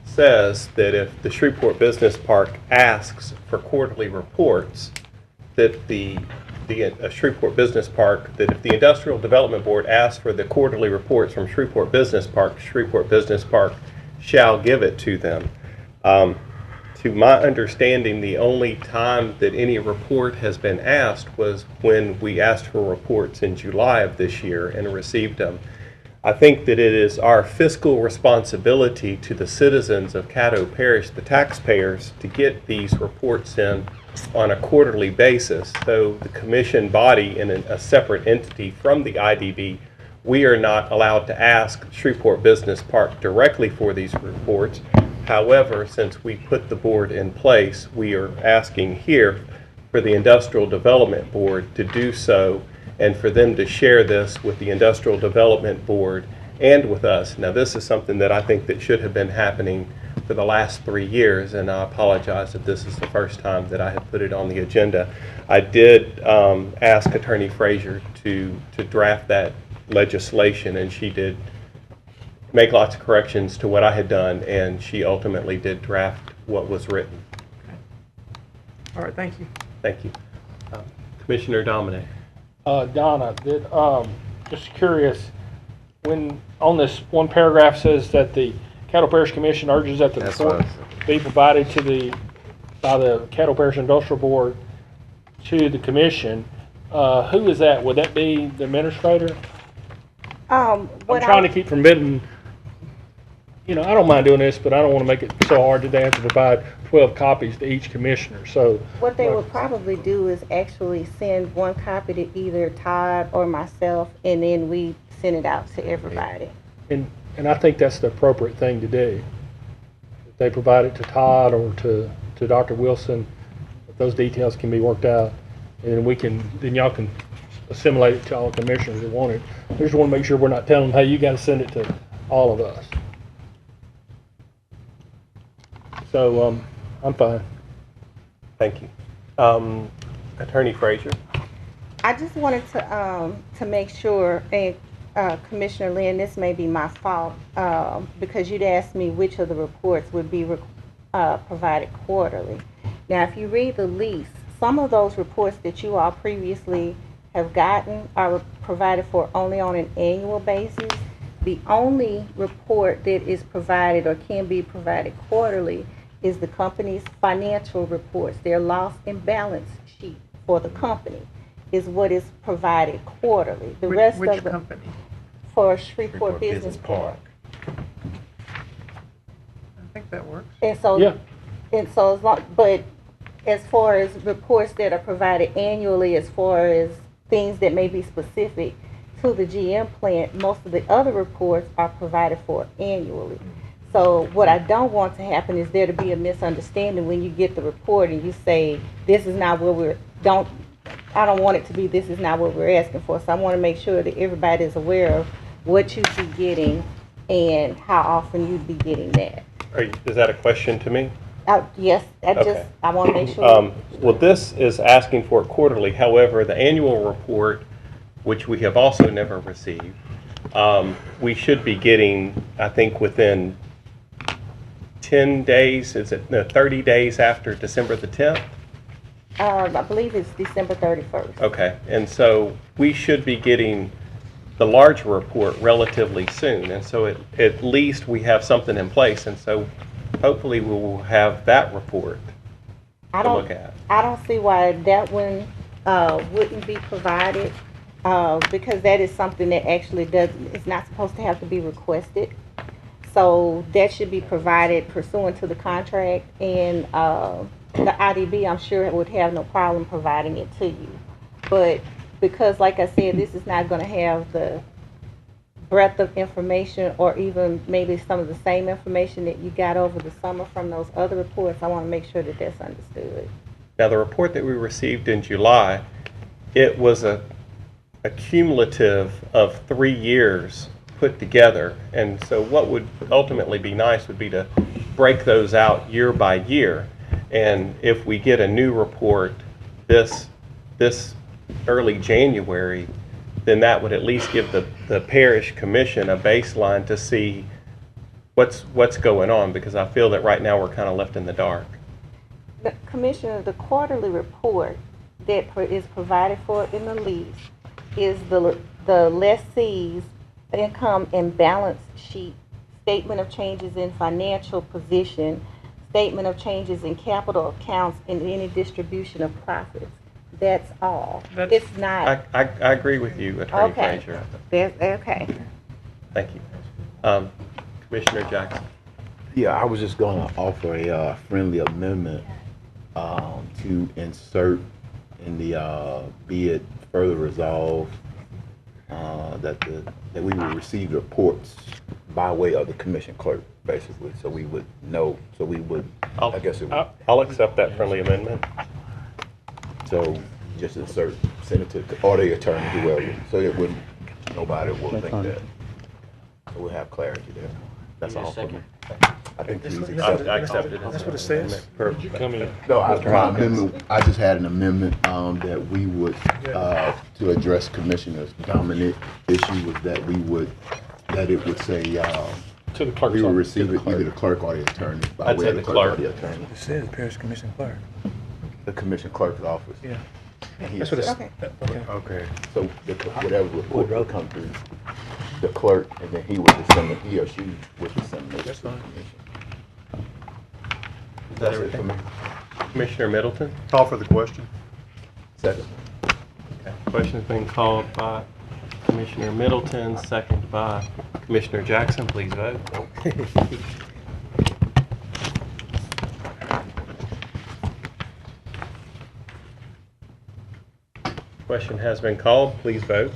says that if the Shreveport Business Park asks for quarterly reports, that the Shreveport Business Park, that if the Industrial Development Board asks for the quarterly reports from Shreveport Business Park shall give it to them. To my understanding, the only time that any report has been asked was when we asked for reports in July of this year and received them. I think that it is our fiscal responsibility to the citizens of Caddo Parish, the taxpayers, to get these reports in on a quarterly basis. Though the commission body in a separate entity from the IDB, we are not allowed to ask Shreveport Business Park directly for these reports. However, since we put the board in place, we are asking here for the Industrial Development Board to do so and for them to share this with the Industrial Development Board and with us. Now, this is something that I think that should have been happening for the last 3 years, and I apologize if this is the first time that I have put it on the agenda. I did ask Attorney Frazier to draft that legislation, and she did make lots of corrections to what I had done, and she ultimately did draft what was written. Okay. All right, thank you. Thank you. Commissioner Dominic. Donna, just curious, when on this one paragraph says that the Caddo Parish Commission urges that the That's report what I be provided by the Caddo Parish Industrial Board to the commission, who is that? Would that be the administrator? I'm trying to keep from bidding. I don't mind doing this, but I don't want to make it so hard that they have to provide 12 copies to each commissioner. So what they would probably do is actually send one copy to either Todd or myself, and then we send it out to everybody. And I think that's the appropriate thing to do. If they provide it to Todd or to Dr. Wilson, if those details can be worked out, and then y'all can assimilate it to all the commissioners that want it. I just want to make sure we're not telling them, hey, you got to send it to all of us. So I'm fine. Thank you. Attorney Frazier. I just wanted to make sure, and Commissioner Lynn, this may be my fault, because you'd asked me which of the reports would be provided quarterly. Now, if you read the lease, some of those reports that you all previously have gotten are provided for only on an annual basis. The only report that is provided or can be provided quarterly is the company's financial reports. Their loss and balance sheet for the company is what is provided quarterly. The rest Which of the company? for Shreveport Business Park. I think that works. And so, Yeah. but as far as reports that are provided annually, as far as things that may be specific to the GM plant, most of the other reports are provided for annually. So what I don't want to happen is there to be a misunderstanding when you get the report and you say, this is not what I don't want it to be, this is not what we're asking for. So I want to make sure that everybody is aware of what you'd be getting and how often you'd be getting that. Is that a question to me? Yes, Okay. I want to make sure. Well, this is asking for it quarterly. However, the annual report, which we have also never received, we should be getting, I think, within 10 days, 30 days after December the 10th? I believe it's December 31st. Okay, and so we should be getting the larger report relatively soon, and so at least we have something in place, and so hopefully we will have that report to look at. I don't see why that one wouldn't be provided, because that is something that actually it's not supposed to have to be requested. So that should be provided pursuant to the contract, and the IDB, I'm sure, would have no problem providing it to you. But because, like I said, this is not going to have the breadth of information or even maybe some of the same information that you got over the summer from those other reports, I want to make sure that that's understood. Now, the report that we received in July, it was a cumulative of 3 years put together, and so what would ultimately be nice would be to break those out year by year. And if we get a new report this early January, then that would at least give the parish commission a baseline to see what's going on, because I feel that right now we're kind of left in the dark. Commissioner, the quarterly report that is provided for in the lease is the lessee's income and balance sheet, statement of changes in financial position, statement of changes in capital accounts, and any distribution of profits. That's all. It's not. I agree with you, Attorney Frazier. Okay. Thank you. Commissioner Jackson. Yeah, I was just going to offer a friendly amendment to insert in the be it further resolved that we will receive reports by way of the commission clerk, basically, so we would know. So we would. I guess it would. I'll accept that friendly amendment. So just insert, send it to or the attorney, whoever, so it wouldn't. Nobody will think that. So we'll have clarity there. That's all for me. I think please accept. I accept it. That's what it says. Perfect. No, my amendment, I just had an amendment that we would, to address Commissioner Dominic issue was that it would say, To the clerk's we will office. receive it either the clerk or the attorney, by I'd way say of the the clerk or clerk. the attorney. It says Parish Commission Clerk. The commission clerk's office. Yeah. And he That's what it's, accepts. okay. Okay. So whatever report will come through the clerk, and then he or she would disseminate. That's to the fine. commission. Is that everything? Commissioner Middleton? Call for the question. Second. Okay. Question's been called by Commissioner Middleton, second by Commissioner Jackson. Please vote. Question has been called. Please vote.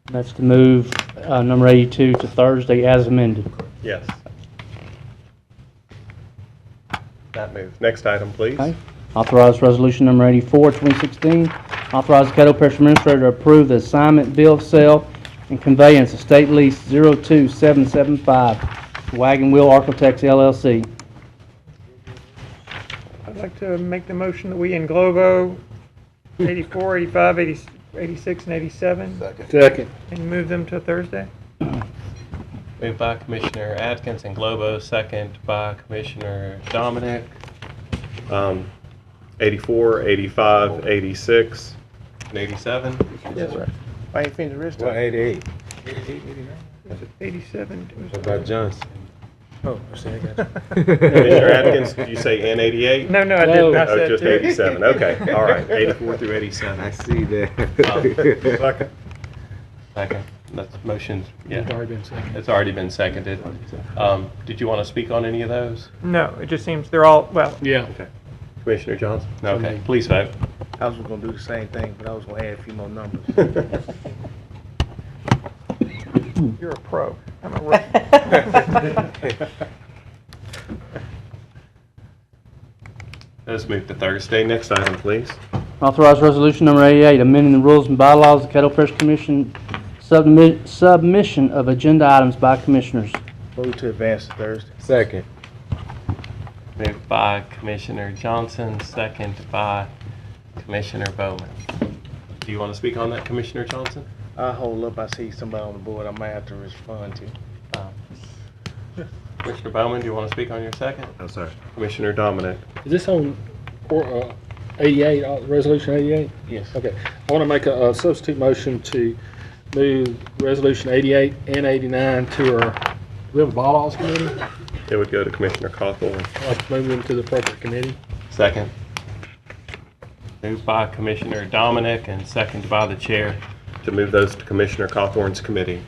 That's to move number 82 to Thursday as amended. Yes. That moves. Next item, please. Okay. Authorize resolution number 84, 2016. Authorize the Caddo Parish Administrator to approve the assignment, bill of sale, and conveyance of state lease 02775 to Wagon Wheel Architects LLC. I'd like to make the motion that we englobo 84, 85, 86, and 87 Second. Second. and move them to Thursday. Moved by Commissioner Atkins and Globo, second by Commissioner Dominic. 84, 85, 86, and 87. That's right. I ain't finished the rest of Well, it. 88. 87. What about Johnson? Oh, I see, I got you. Commissioner Atkins, did you say N88? No, I didn't. I Oh, said just two. 87. Okay, all right. 84 through 87. I see that. Second. Second. That's motion. Yeah, It's already been seconded. it's already been seconded. Did you want to speak on any of those? No, it just seems they're all, well, Yeah. Okay. Commissioner Johnson? Okay, please vote. I was gonna do the same thing, but I was gonna add a few more numbers. you're a pro. I'm a rookie. Let's move to Thursday. Next item, please. Authorize resolution number 88, amending the rules and bylaws of the Caddo Parish Commission, submission of agenda items by commissioners. Move to advance to Thursday. Second. Moved by Commissioner Johnson, second by Commissioner Bowman. Do you want to speak on that, Commissioner Johnson? I'll hold up, I see somebody on the board I might have to respond to. Commissioner Bowman, do you want to speak on your second? No, sir. Commissioner Dominic? Is this on 88, resolution 88? Yes. Okay. I want to make a substitute motion to move resolution 88 and 89 to our, do we have a bylaws committee? It would go to Commissioner Cawthorn. I'd like to move them to the appropriate committee. Second. Moved by Commissioner Dominic and seconded by the chair to move those to Commissioner Cawthorn's committee.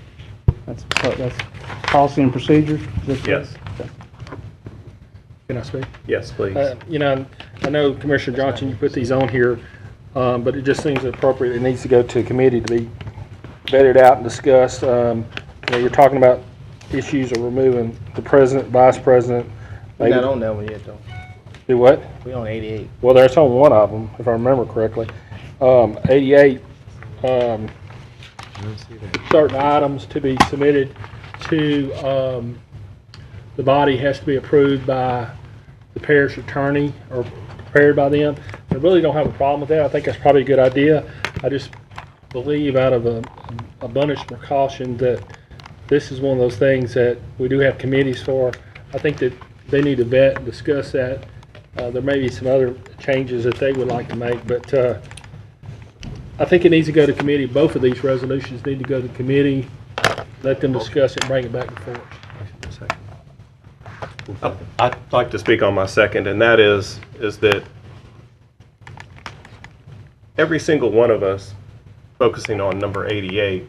That's policy and procedure? Is that Yes. correct? Can I speak? Yes, please. You know, I know Commissioner Johnson, you put these on here, but it just seems appropriate. It needs to go to a committee to be vetted out and discussed. You know, you're talking about issues of removing the president, vice president. We're not on that one yet, though. Do what? We on 88. Well, there's only one of them, if I remember correctly. 88, certain items to be submitted to the body has to be approved by the parish attorney or prepared by them. I really don't have a problem with that. I think that's probably a good idea. I just believe out of an abundance of precaution that this is one of those things that we do have committees for. I think that they need to vet and discuss that. There may be some other changes that they would like to make, but I think it needs to go to committee. Both of these resolutions need to go to committee, let them discuss it, and bring it back before us. I'd like to speak on my second, and that is that every single one of us, focusing on number 88,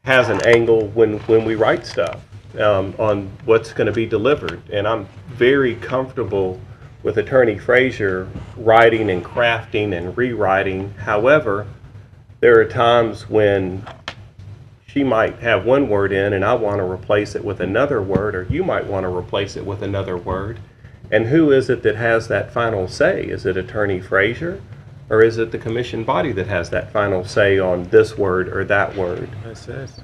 has an angle when we write stuff on what's going to be delivered. And I'm very comfortable with Attorney Frazier writing and crafting and rewriting. However, there are times when she might have one word in and I want to replace it with another word, or you might want to replace it with another word. And who is it that has that final say? Is it Attorney Frazier, or is it the commission body that has that final say on this word or that word?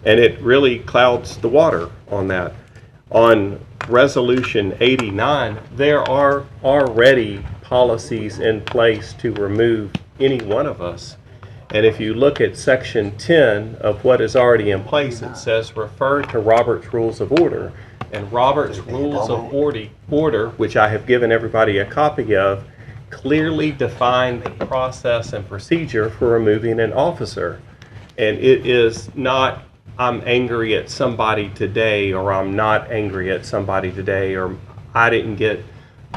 And it really clouds the water on that. On Resolution 89, there are already policies in place to remove any one of us. And if you look at Section 10 of what is already in place, it says refer to Robert's Rules of Order. And Robert's Rules of Order, which I have given everybody a copy of, clearly define the process and procedure for removing an officer. And it is not, I'm angry at somebody today, or I'm not angry at somebody today, or I didn't get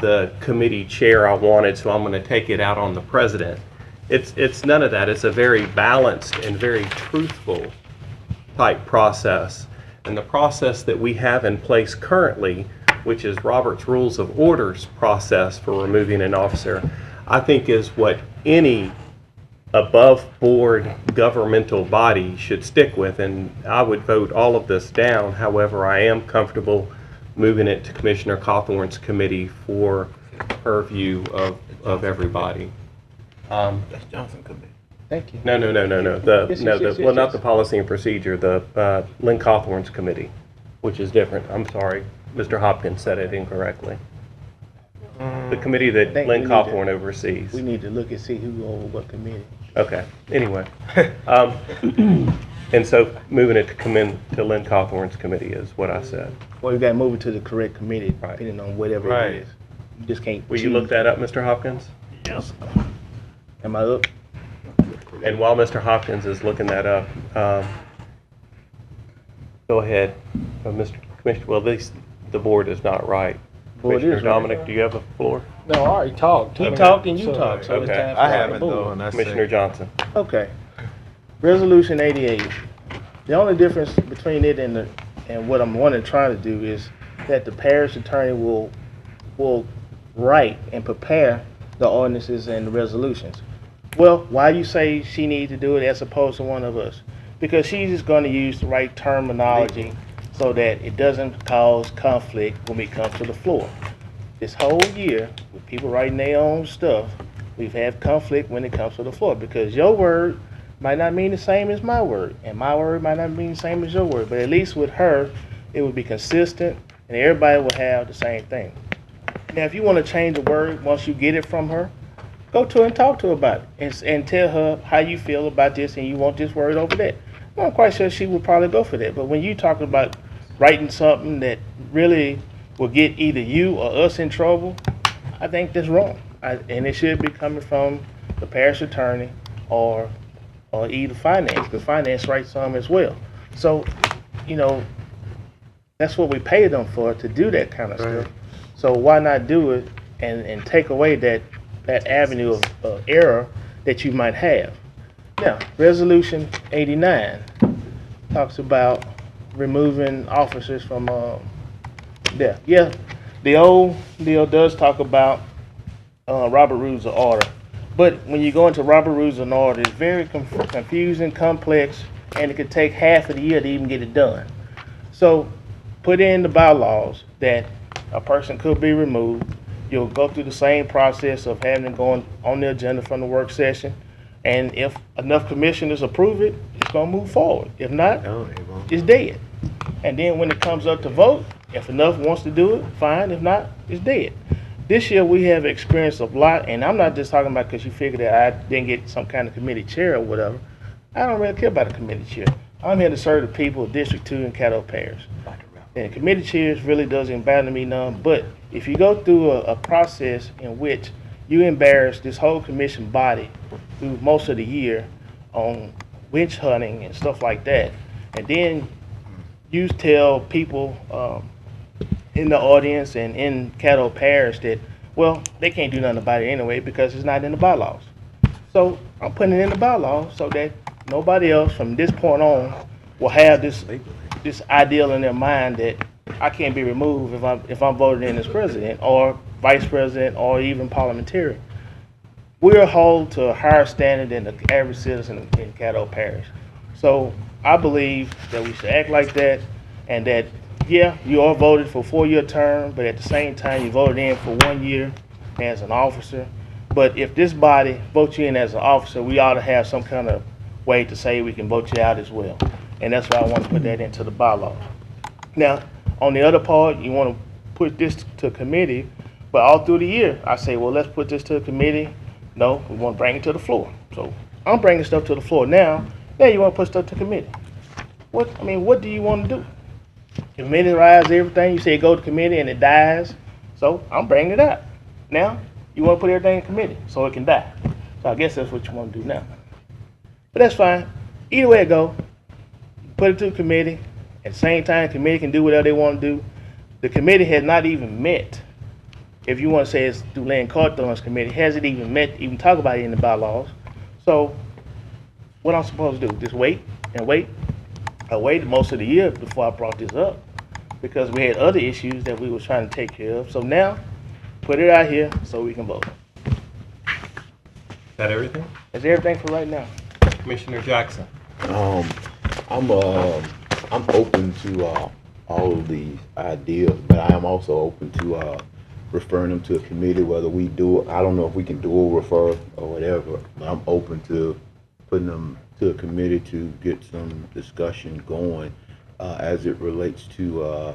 the committee chair I wanted, so I'm going to take it out on the president. It's none of that. It's a very balanced and very truthful type process. And the process that we have in place currently, which is Robert's Rules of Orders process for removing an officer, I think is what any above board governmental body should stick with. And I would vote all of this down. However, I am comfortable moving it to Commissioner Cawthorn's committee for her view of everybody. That's Johnson committee. Thank you. No. Well, not the policy and procedure, the Lynn Cawthorn's committee, which is different. I'm sorry, Mr. Hopkins said it incorrectly. The committee that Lynn Cawthorn oversees. We need to look and see who on what committee. Okay, anyway. And so moving it to come in to Lynn Cawthorn's committee is what I said. Well, you gotta move it to the correct committee, Right. depending on whatever Right. it is. You just can't Will you choose. look that up, Mr. Hopkins? Yes. Am I up? And while Mr. Hopkins is looking that up, go ahead, Mr. Commissioner. Well, the board is not right. Board Commissioner is right. Dominic, do you have a floor? No, I already talked. He talked and you talked, so it's Okay. time for I the haven't board. though, and that's Commissioner Johnson. Okay. Resolution 88. The only difference between it and what I'm wanting to try to do is that the parish attorney will write and prepare the ordinances and the resolutions. Well, why you say she needs to do it as opposed to one of us? Because she's just going to use the right terminology so that it doesn't cause conflict when we come to the floor. This whole year, with people writing their own stuff, we've had conflict when it comes to the floor because your word might not mean the same as my word, and my word might not mean the same as your word. But at least with her, it would be consistent, and everybody will have the same thing. Now, if you want to change a word once you get it from her, go to her and talk to her about it and tell her how you feel about this and you want this word over that. I'm quite sure she would probably go for that. But when you talk about writing something that really will get either you or us in trouble, I think that's wrong. And it should be coming from the parish attorney or either finance, because finance writes some as well. So, you know, that's what we pay them for, to do that kind of stuff. So why not do it and take away that avenue of error that you might have. Now, Resolution 89 talks about removing officers from there. Yeah, the old deal does talk about Robert Rules of Order. But when you go into Robert Rules of Order, it's very confusing, complex, and it could take half of the year to even get it done. So put in the bylaws that a person could be removed. You'll go through the same process of having it going on the agenda from the work session. And if enough commissioners approve it, it's going to move forward. If not, it's dead. And then when it comes up to vote, if enough wants to do it, fine. If not, it's dead. This year we have experienced a lot, and I'm not just talking about because you figured that I didn't get some kind of committee chair or whatever. I don't really care about a committee chair. I'm here to serve the people of District 2 and Caddo Parish. And committee chairs really doesn't bother me none, but if you go through a process in which you embarrass this whole commission body through most of the year on winch hunting and stuff like that, and then you tell people in the audience and in Caddo Parish that, well, they can't do nothing about it anyway because it's not in the bylaws. So I'm putting it in the bylaws so that nobody else from this point on will have this ideal in their mind that I can't be removed if I'm voted in as president or vice president or even parliamentarian. We're held to a higher standard than the average citizen in Caddo Parish. So I believe that we should act like that, and that, yeah, you are voted for a 4-year term, but at the same time you voted in for 1 year as an officer. But if this body votes you in as an officer, we ought to have some kind of way to say we can vote you out as well. And that's why I want to put that into the bylaws. Now, on the other part, you want to put this to committee, but all through the year, I say, well, let's put this to a committee. No, we want to bring it to the floor. So I'm bringing stuff to the floor now. Now you want to put stuff to committee. What do you want to do? Committee-rise everything. You say go to committee and it dies. So I'm bringing it up. Now, you want to put everything in committee so it can die. So I guess that's what you want to do now. But that's fine. Either way it go, put it to a committee. At the same time, committee can do whatever they want to do. The committee has not even met. If you want to say it's through Lynn Cawthorn's committee, hasn't even met, even talk about it in the bylaws. So what I'm supposed to do? Just wait and wait. I waited most of the year before I brought this up because we had other issues that we were trying to take care of. So now, put it out here so we can vote. Is that everything? That's everything for right now. Commissioner Jackson. I'm open to all of these ideas, but I am also open to referring them to a committee, whether we do, I don't know if we can dual refer or whatever, but I'm open to putting them to a committee to get some discussion going as it relates to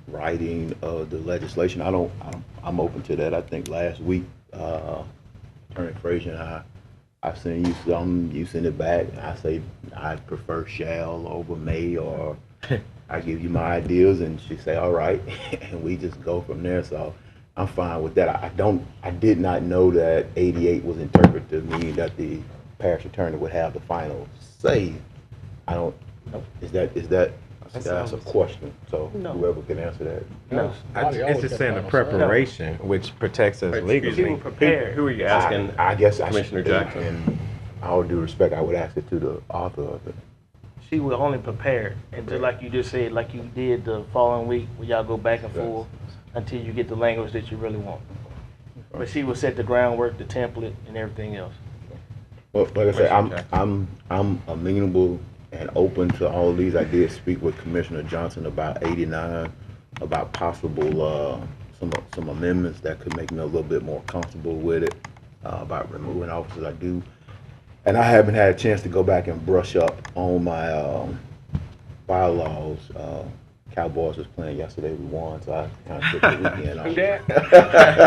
writing the legislation. I'm open to that. I think last week, Attorney Frazier and I've seen you send it back, and I say I prefer shall over may, or I give you my ideas, and she say, all right, and we just go from there. So I'm fine with that. I did not know that 88 was interpreted to mean that the parish attorney would have the final say. That's a question, so whoever can answer that. No, it's just saying the preparation, which protects us legally. She will prepare. Who are you asking? I guess Commissioner Jackson. In all due respect, I would ask it to the author of it. She will only prepare, and just like you just said, like you did the following week, where y'all go back and forth until you get the language that you really want. But she will set the groundwork, the template, and everything else. Well, like I said, I'm amenable and open to all of these. I did speak with Commissioner Johnson about 89, about possible some amendments that could make me a little bit more comfortable with it, about removing officers. I do, and I haven't had a chance to go back and brush up on my bylaws. Cowboys was playing yesterday. We won, so I kind of took the weekend off. Who that? Who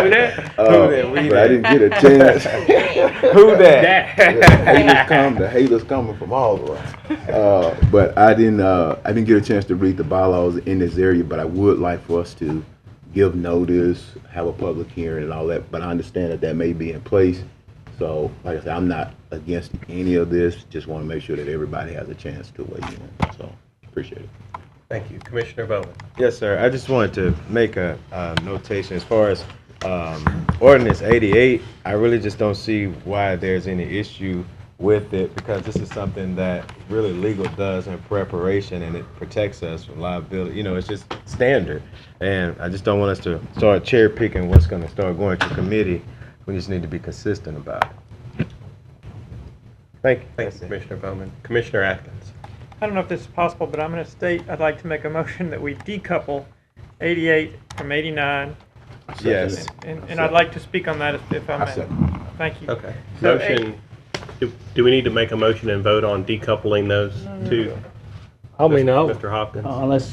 that? Who that? But I didn't get a chance. Who that? The haters coming from all around. But I didn't get a chance to read the bylaws in this area. But I would like for us to give notice, have a public hearing, and all that. But I understand that may be in place. So, like I said, I'm not against any of this. Just want to make sure that everybody has a chance to weigh in. So, appreciate it. Thank you. Commissioner Bowman. Yes, sir. I just wanted to make a notation as far as Ordinance 88. I really just don't see why there's any issue with it, because this is something that really legal does in preparation, and it protects us from liability. You know, it's just standard. And I just don't want us to start cherry picking what's going to start going to committee. We just need to be consistent about it. Thank you, Commissioner Bowman. Commissioner Atkins. I don't know if this is possible, but I'm going to state, I'd like to make a motion that we decouple 88 from 89. Yes. And I'd like to speak on that if I may. Thank you. Okay. So Motion, do we need to make a motion and vote on decoupling those two? I mean, Mr. Hopkins?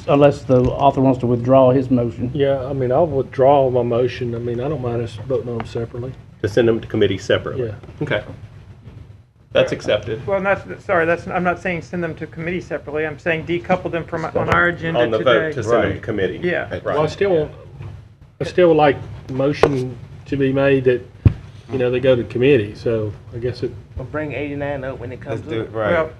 Unless the author wants to withdraw his motion. yeah, I mean, I'll withdraw my motion. I mean, I don't mind us voting on them separately. To send them to committee separately? Yeah. Okay. That's accepted. Well, I'm not saying send them to committee separately. I'm saying decouple them from on our agenda On the today. vote to send them to committee. Yeah. Right. Well, I still would like motion to be made that, you know, they go to committee, so I guess it. We'll bring 89 up when it comes Let's do up. it right.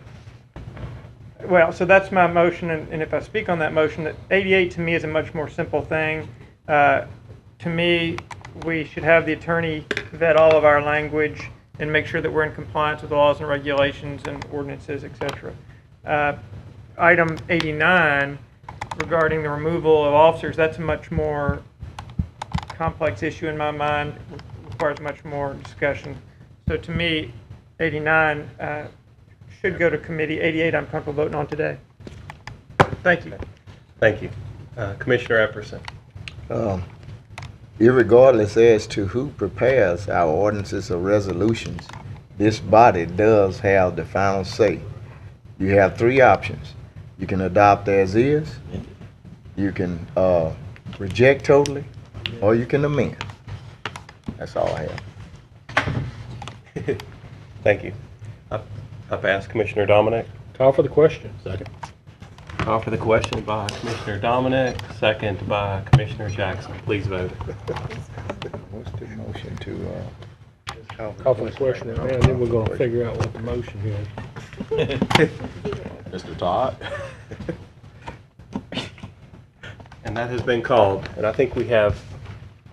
Well, so that's my motion, and if I speak on that motion, that 88 to me is a much more simple thing. To me, we should have the attorney vet all of our language and make sure that we're in compliance with laws and regulations and ordinances, etc. Item 89, regarding the removal of officers, that's a much more complex issue in my mind, requires much more discussion. So to me, 89 should go to committee. 88 I'm comfortable voting on today. Thank you. Thank you. Commissioner Epperson. Irregardless as to who prepares our ordinances or resolutions, this body does have the final say. You have three options. You can adopt as is, you can reject totally, or you can amend. That's all I have. Thank you. I've asked Commissioner Dominic. Call for the question. Second. Call for the question by Commissioner Dominic, second by Commissioner Jackson. Please vote. What's the motion to, Call for the question, and then we're gonna figure out what the motion is. Mr. Todd? And that has been called. And I think we have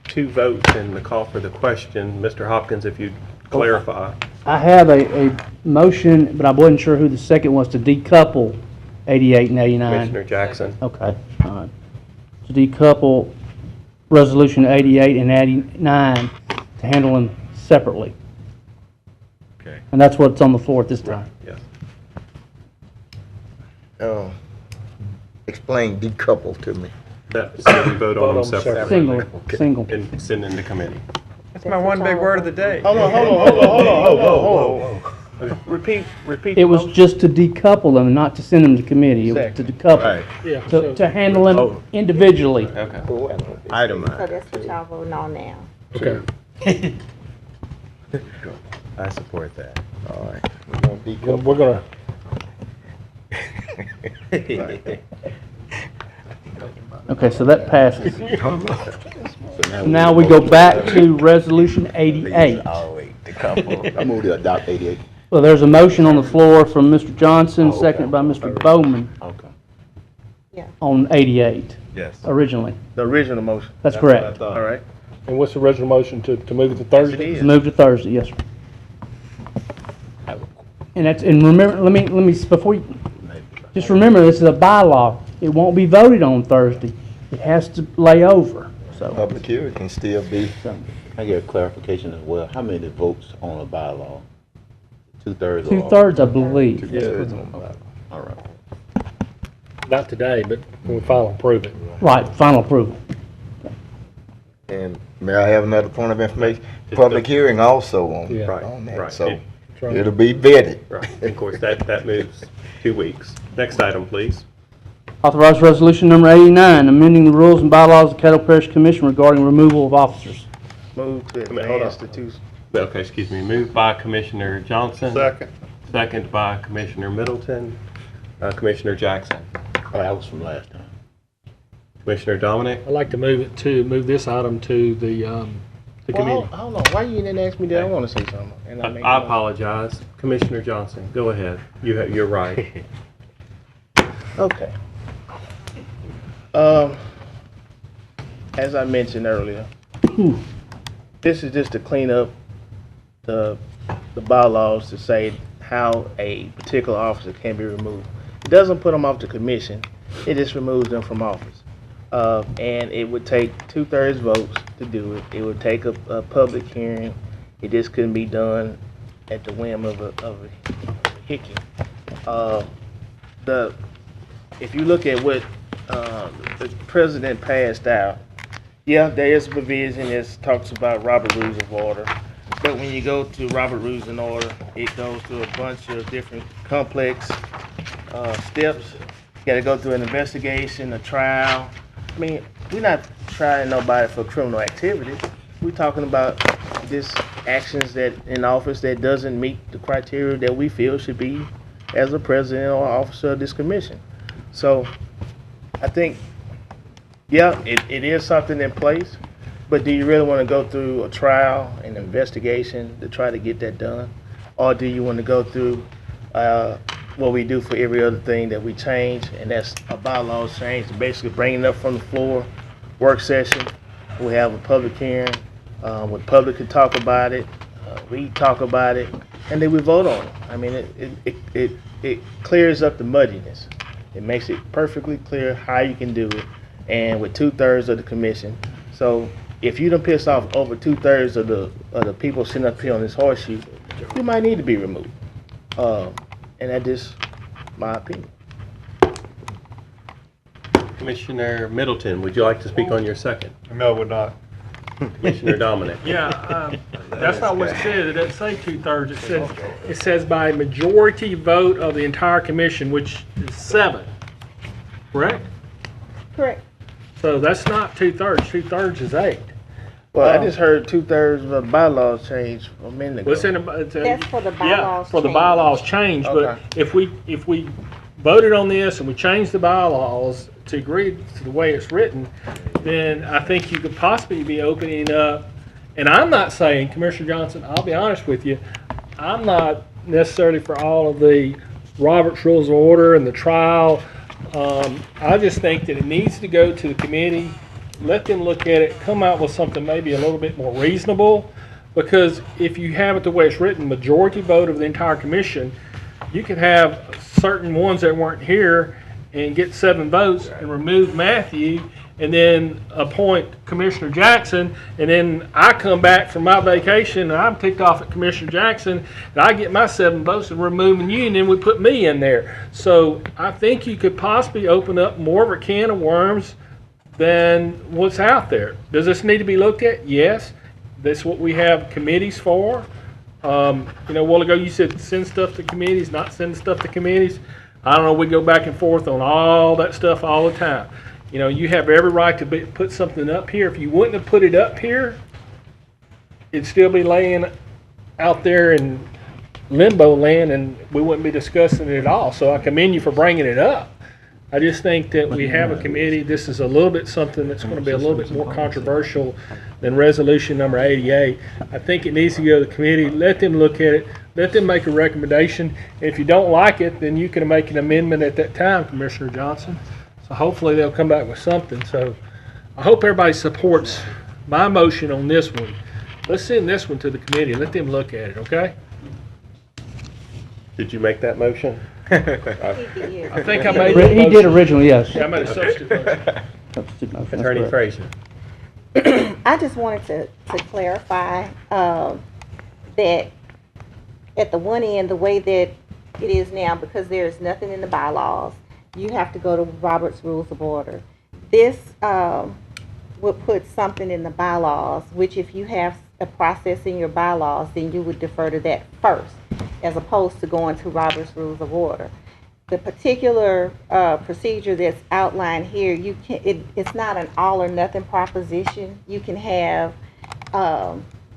two votes in the call for the question. Mr. Hopkins, if you'd clarify. I have a motion, but I wasn't sure who the second was to decouple 88 and 89. Commissioner Jackson. Okay, all right. To decouple Resolution 88 and 89 to handle them separately. Okay. And that's what's on the floor at this time. Yes. explain decouple to me? So we vote on them separately. Single. And send into committee. That's my one big word of the day. Hold on. Repeat. It was just to decouple them, not to send them to committee. It was to decouple. Right. Yeah. To handle them individually. Okay. So Itemized. that's what y'all voting on now. Okay. I support that. All right, we're gonna be We're gonna, Okay, so that passes. So Now we go back to Resolution 88. I move to adopt 88. Well, there's a motion on the floor from Mr. Johnson, seconded by Mr. Bowman Okay. on 88 Yes. originally. The original motion. That's correct. All right. and what's the original motion to move it to Thursday? To move to Thursday, yes, sir. And that's, and remember, let me, before you, just remember, this is a bylaw. It won't be voted on Thursday. It has to lay over, so. Public hearing can still be. I get a clarification as well. How many votes on a bylaw? 2/3 or? 2/3, I believe. 2/3 on a bylaw. All right. Not today, but when we finally approve it. Right, final approval. And may I have another point of information? Just Public hearing also on, Yeah. on that, Right. so right. it'll be vetted. Right, and of course, that moves 2 weeks. Next item, please. Authorize resolution number 89, amending the rules and bylaws of Caddo Parish Commission regarding removal of officers. Move to mean, hold advance on. the two. Okay, excuse me. Moved by Commissioner Johnson. Second. Second by Commissioner Middleton. Commissioner Jackson. Oh, that was from last time. Commissioner Dominic. I'd like to move this item to the committee. Hold on. Why you didn't ask me that? I want to say something. And make I a motion. apologize. Commissioner Johnson, go ahead. You're right. Okay. As I mentioned earlier, this is just to clean up the bylaws to say how a particular officer can be removed. It doesn't put them off the commission. It just removes them from office. And it would take 2/3 votes to do it. It would take a public hearing. It just couldn't be done at the whim of a hickey. If you look at what the president passed out, yeah, there is a provision that talks about Robert Rules of Order. But when you go to Robert Rules of Order, it goes through a bunch of different complex steps. You got to go through an investigation, a trial. I mean, we're not trying nobody for criminal activity. We're talking about just actions that in office that doesn't meet the criteria that we feel should be as a president or officer of this commission. So I think, yeah, it is something in place, but do you really want to go through a trial and investigation to try to get that done? Or do you want to go through what we do for every other thing that we change, and that's a bylaws change, basically bring it up from the floor, work session, we have a public hearing, where the public can talk about it, we talk about it, and then we vote on it. I mean, it clears up the muddiness. It makes it perfectly clear how you can do it, and with 2/3 of the commission. So if you done piss off over 2/3 of the people sitting up here on this horseshoe, you might need to be removed. And that's just my opinion. Commissioner Middleton, would you like to speak on your second? No, we're not. Commissioner Dominic. Yeah, that's not what it says. It doesn't say 2/3. It says by a majority vote of the entire commission, which is 7. Correct? Correct. So that's not 2/3. 2/3 is 8. Well, I just heard 2/3 of the bylaws change a minute ago. What's in That's for the yeah, bylaws for the change. bylaws change. But Okay. if we voted on this and we changed the bylaws to agree to the way it's written, then I think you could possibly be opening up. And I'm not saying, Commissioner Johnson, I'll be honest with you, I'm not necessarily for all of the Robert's Rules of Order and the trial. I just think that it needs to go to the committee, let them look at it, come out with something maybe a little bit more reasonable. Because if you have it the way it's written, majority vote of the entire commission, you could have certain ones that weren't here and get 7 votes and remove Matthew and then appoint Commissioner Jackson, and then I come back from my vacation and I'm ticked off at Commissioner Jackson and I get my 7 votes and removing you, and then we put me in there. So I think you could possibly open up more of a can of worms than what's out there. Does this need to be looked at? Yes. That's what we have committees for. A while ago you said send stuff to committees, not send stuff to committees. I don't know, we go back and forth on all that stuff all the time. You have every right to put something up here. If you wouldn't have put it up here, it'd still be laying out there and limbo land and we wouldn't be discussing it at all. So I commend you for bringing it up. I just think that we have a committee. This is a little bit something that's going to be a little bit more controversial than resolution number 88. I think it needs to go to the committee. Let them look at it. Let them make a recommendation. If you don't like it, then you can make an amendment at that time, Commissioner Johnson. So hopefully they'll come back with something. So I hope everybody supports my motion on this one. Let's send this one to the committee. Let them look at it, okay? Did you make that motion? I think I made that He motion. did originally, yes. Yeah, I made a substitute motion. Substitute motion, that's Attorney correct. Frazier. I just wanted to clarify that at the one end, the way that it is now, because there is nothing in the bylaws, you have to go to Robert's Rules of Order. This would put something in the bylaws, which if you have a process in your bylaws, then you would defer to that first, as opposed to going to Robert's Rules of Order. The particular procedure that's outlined here, it's not an all or nothing proposition. You can have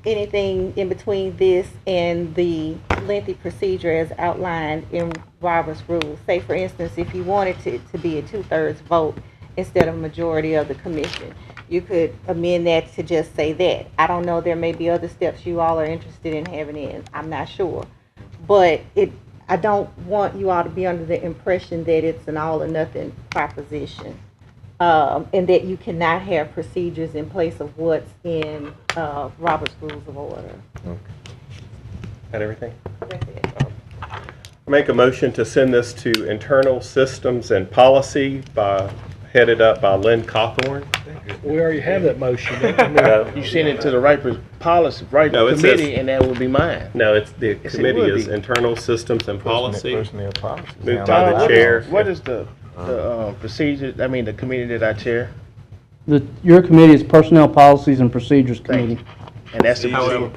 anything in between this and the lengthy procedure as outlined in Robert's Rules. Say, for instance, if you wanted to be a 2/3 vote instead of a majority of the commission, you could amend that to just say that. I don't know, there may be other steps you all are interested in having in. I'm not sure. But I don't want you all to be under the impression that it's an all or nothing proposition, and that you cannot have procedures in place of what's in Robert's Rules of Order. Okay. Got everything? That's it. I make a motion to send this to Internal Systems and Policy headed up by Lynn Cawthorn. We already have that motion. No. You send it to the right policy, right No, it committee, says- and that would be mine. No, it's the Yes, it committee would is be. Internal Systems and Policy. Personnel policies. Moved by the chair. What is the procedure, the committee that I chair? Your committee is Personnel Policies and Procedures Committee. And that's the However,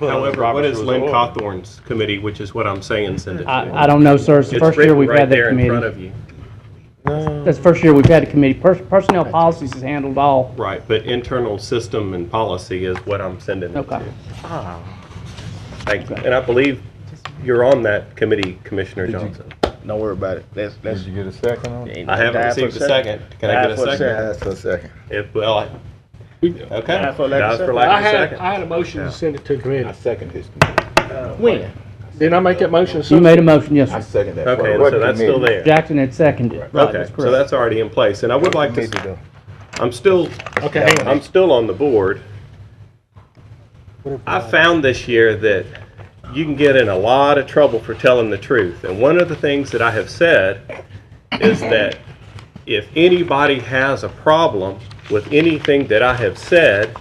what is Lynn Cawthorn's committee, which is what I'm saying, send it to? I don't know, sir. It's the first year we've had that It's written right there in front committee. of you. That's the first year we've had a committee. Personnel Policies has handled all. Right, but Internal System and Policy is what I'm sending it Okay. to. Thank you. And I believe you're on that committee, Commissioner Johnson. Don't worry about it. Let's. Did you get a second on it? I haven't received a second. Can I get a second? Ask for a second. Okay. Dies for lack of Dies for second. lack I of had second. a motion to send it to the committee. I second his committee. When? Didn't I make that motion? You made a motion, yes, I sir. second that. Okay, What so that's committee? still there. Jackson had seconded. Right, Okay, that's so correct. that's already in place. And I would like Committee, to, though. I'm still on the board. I found this year that you can get in a lot of trouble for telling the truth. And one of the things that I have said is that if anybody has a problem with anything that I have said,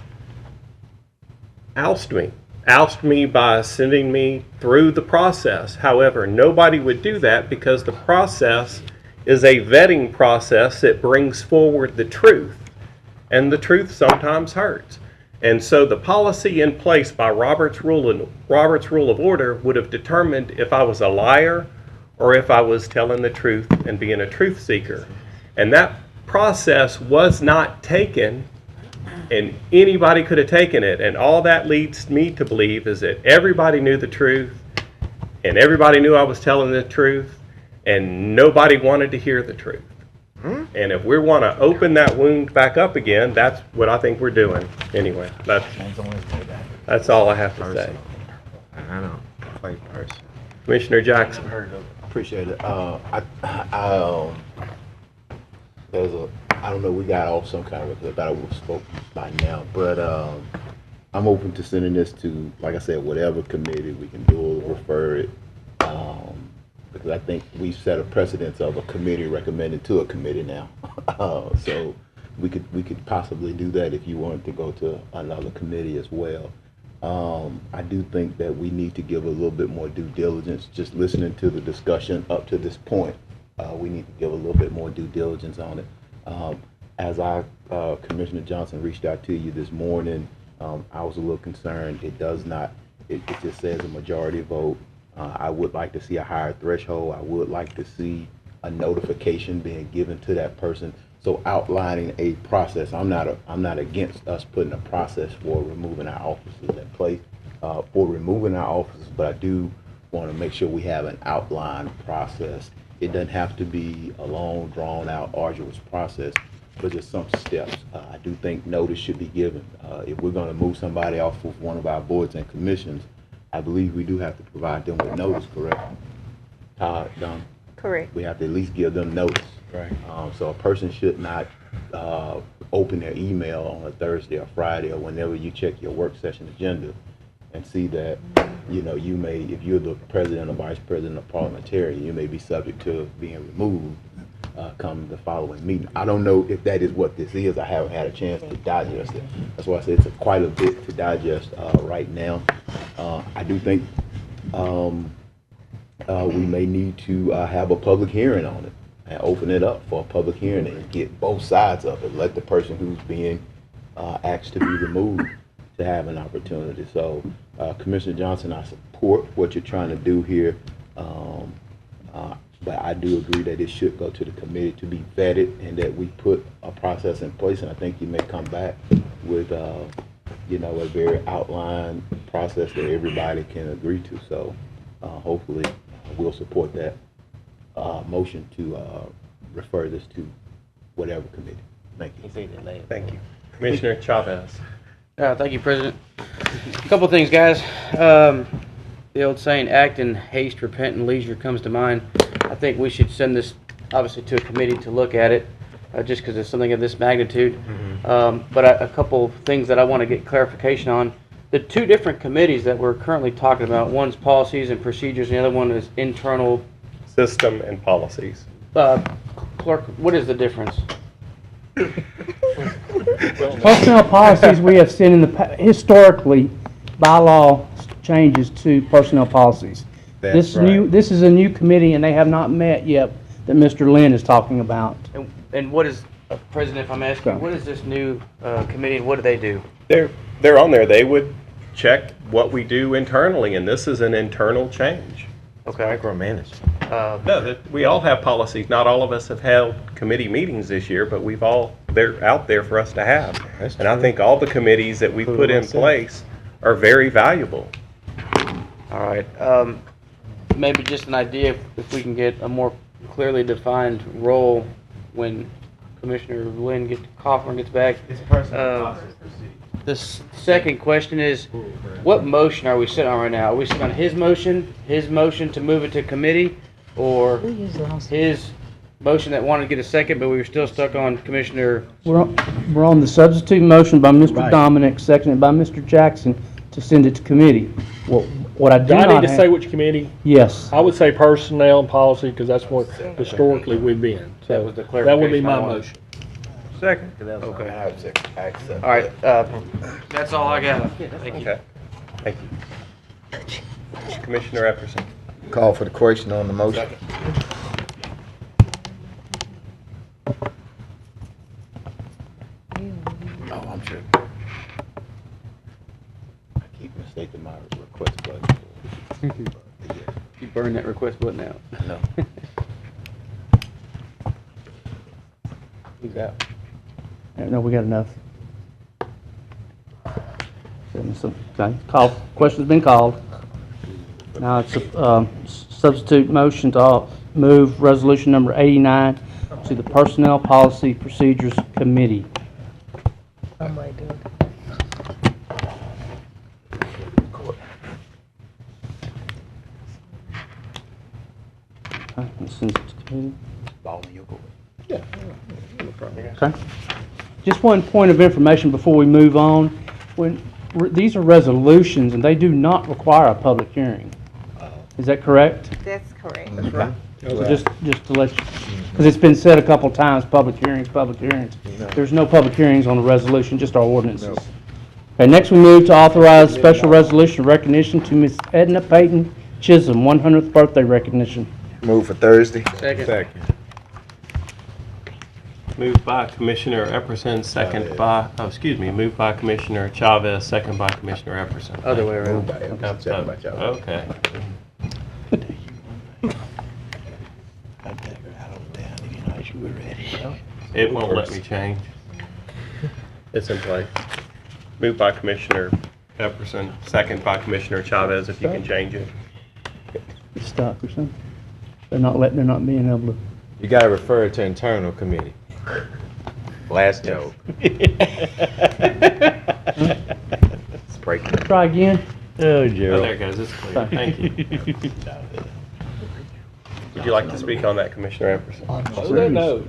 oust me. Oust me by sending me through the process. However, nobody would do that because the process is a vetting process that brings forward the truth. And the truth sometimes hurts. And so the policy in place by Robert's Rule of Order would have determined if I was a liar or if I was telling the truth and being a truth seeker. And that process was not taken, and anybody could have taken it. And all that leads me to believe is that everybody knew the truth, and everybody knew I was telling the truth, and nobody wanted to hear the truth. And if we want to open that wound back up again, that's what I think we're doing. Anyway, that's all I have to say. I know. Quite person. Commissioner Jackson. Appreciate it. I don't know, we got off some kind of, I thought it was spoken by now, but I'm open to sending this to, like I said, whatever committee we can do or refer it. Because I think we've set a precedence of a committee recommended to a committee now. So we could possibly do that if you wanted to go to another committee as well. I do think that we need to give a little bit more due diligence. Just listening to the discussion up to this point, we need to give a little bit more due diligence on it. As Commissioner Johnson reached out to you this morning, I was a little concerned. It does not, it just says a majority vote. I would like to see a higher threshold. I would like to see a notification being given to that person. So outlining a process. I'm not against us putting a process for removing our officers in place, but I do want to make sure we have an outlined process. It doesn't have to be a long, drawn-out, arduous process, but just some steps. I do think notice should be given. If we're going to move somebody off of one of our boards and commissions, I believe we do have to provide them with notice, correct? Don? Correct. We have to at least give them notice. Right. So a person should not open their email on a Thursday or Friday or whenever you check your work session agenda and see that, you know, you may, if you're the president or vice president or parliamentarian, you may be subject to being removed come the following meeting. I don't know if that is what this is. I haven't had a chance to digest it. That's why I say it's quite a bit to digest right now. I do think we may need to have a public hearing on it and open it up for a public hearing and get both sides of it. Let the person who's being asked to be removed to have an opportunity. So, Commissioner Johnson, I support what you're trying to do here, but I do agree that it should go to the committee to be vetted and that we put a process in place. And I think you may come back with, you know, a very outlined process that everybody can agree to. So, hopefully, we'll support that motion to refer this to whatever committee. Thank you. Thank you. Commissioner Chavez. Thank you, President. A couple of things, guys. The old saying, act in haste, repent in leisure, comes to mind. I think we should send this, obviously, to a committee to look at it, just because it's something of this magnitude. But a couple of things that I want to get clarification on. The two different committees that we're currently talking about, one's policies and procedures, and the other one is internal System and policies. Clerk, what is the difference? Personnel policies, we have seen in the historically bylaw changes to personnel policies. That's right. This is a new committee, and they have not met yet that Mr. Lynn is talking about. And what is, President, if I'm asking, what is this new committee, and what do they do? They're on there. They would check what we do internally, and this is an internal change. Okay. Micromanage. No, we all have policies. Not all of us have held committee meetings this year, but they're out there for us to have. And I think all the committees that we put in place are very valuable. All right. Maybe just an idea if we can get a more clearly defined role when Commissioner Lynn Kaufman gets back. The second question is, what motion are we sitting on right now? Are we sitting on his motion to move it to committee, or his motion that wanted to get a second, but we were still stuck on Commissioner? We're on the substitute motion by Mr. Dominic, seconded by Mr. Jackson, to send it to committee. What I do not need to say which committee? Yes. I would say personnel and policy, because that's what historically we've been. That So was the that would be clarification my I wanted. motion. Second. Okay. I accept All right. That's all I got. Thank you. Okay. Thank you. Commissioner Epperson. Call for the question on the motion. Oh, I'm sure. I keep mistaking my request button. You burned that request button out. No. Who's out? No, we got enough. Okay, question's been called. Now it's a substitute motion to move resolution number 89 to the Personnel Policy Procedures Committee. I might do it. Okay, let's send it to committee. Ball in your court. Okay. Just one point of information before we move on. These are resolutions, and they do not require a public hearing. Is that correct? That's correct. That's right. So just to let you, because it's been said a couple times, public hearings, public hearings. There's no public hearings on the resolution, just our ordinances. Okay, next we move to authorize special resolution recognition to Miss Edna Payton Chisholm, 100th birthday recognition. Move for Thursday. Second. Moved by Commissioner Epperson, second by, moved by Commissioner Chavez, second by Commissioner Epperson. Other way around. Okay. It won't let me change. It's in place. Moved by Commissioner Epperson, second by Commissioner Chavez, if you can change it. get stuck or something. They're not being able to. You gotta refer it to internal committee. Last joke. Try again. Oh, there it goes. It's clear. Thank you. Would you like to speak on that, Commissioner Epperson? Who that knows?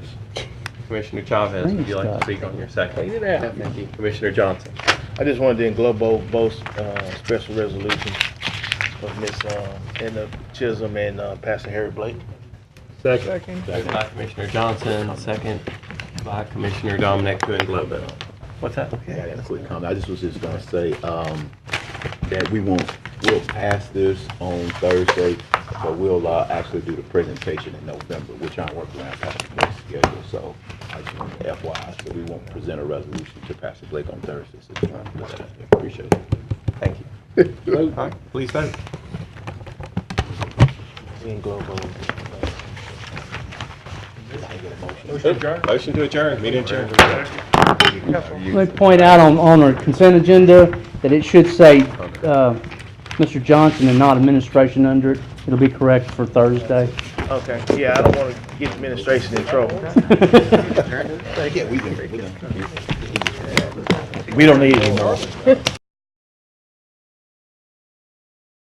Commissioner Chavez, would you like to speak on your second? Clean it out. Thank you. Commissioner Johnson. I just wanted to englobe both special resolutions of Ms. Edna Chisholm and Pastor Harry Blake. Second. Second by Commissioner Johnson, second by Commissioner Dominic to englobe it. What's that? I got a quick comment. I was just gonna say, that we'll pass this on Thursday, but we'll actually do the presentation in November, which I'm working around Pastor Blake's schedule, so I just want to FYI, so we won't present a resolution to Pastor Blake on Thursday, so just want to put that out there. Appreciate it. Thank you. All right, please vote. Motion to adjourn, meeting adjourned. Let me point out on our consent agenda that it should say Mr. Johnson and not administration under it. It'll be correct for Thursday. Okay, yeah, I don't want to get administration in trouble. Yeah, we can. We don't need it anymore.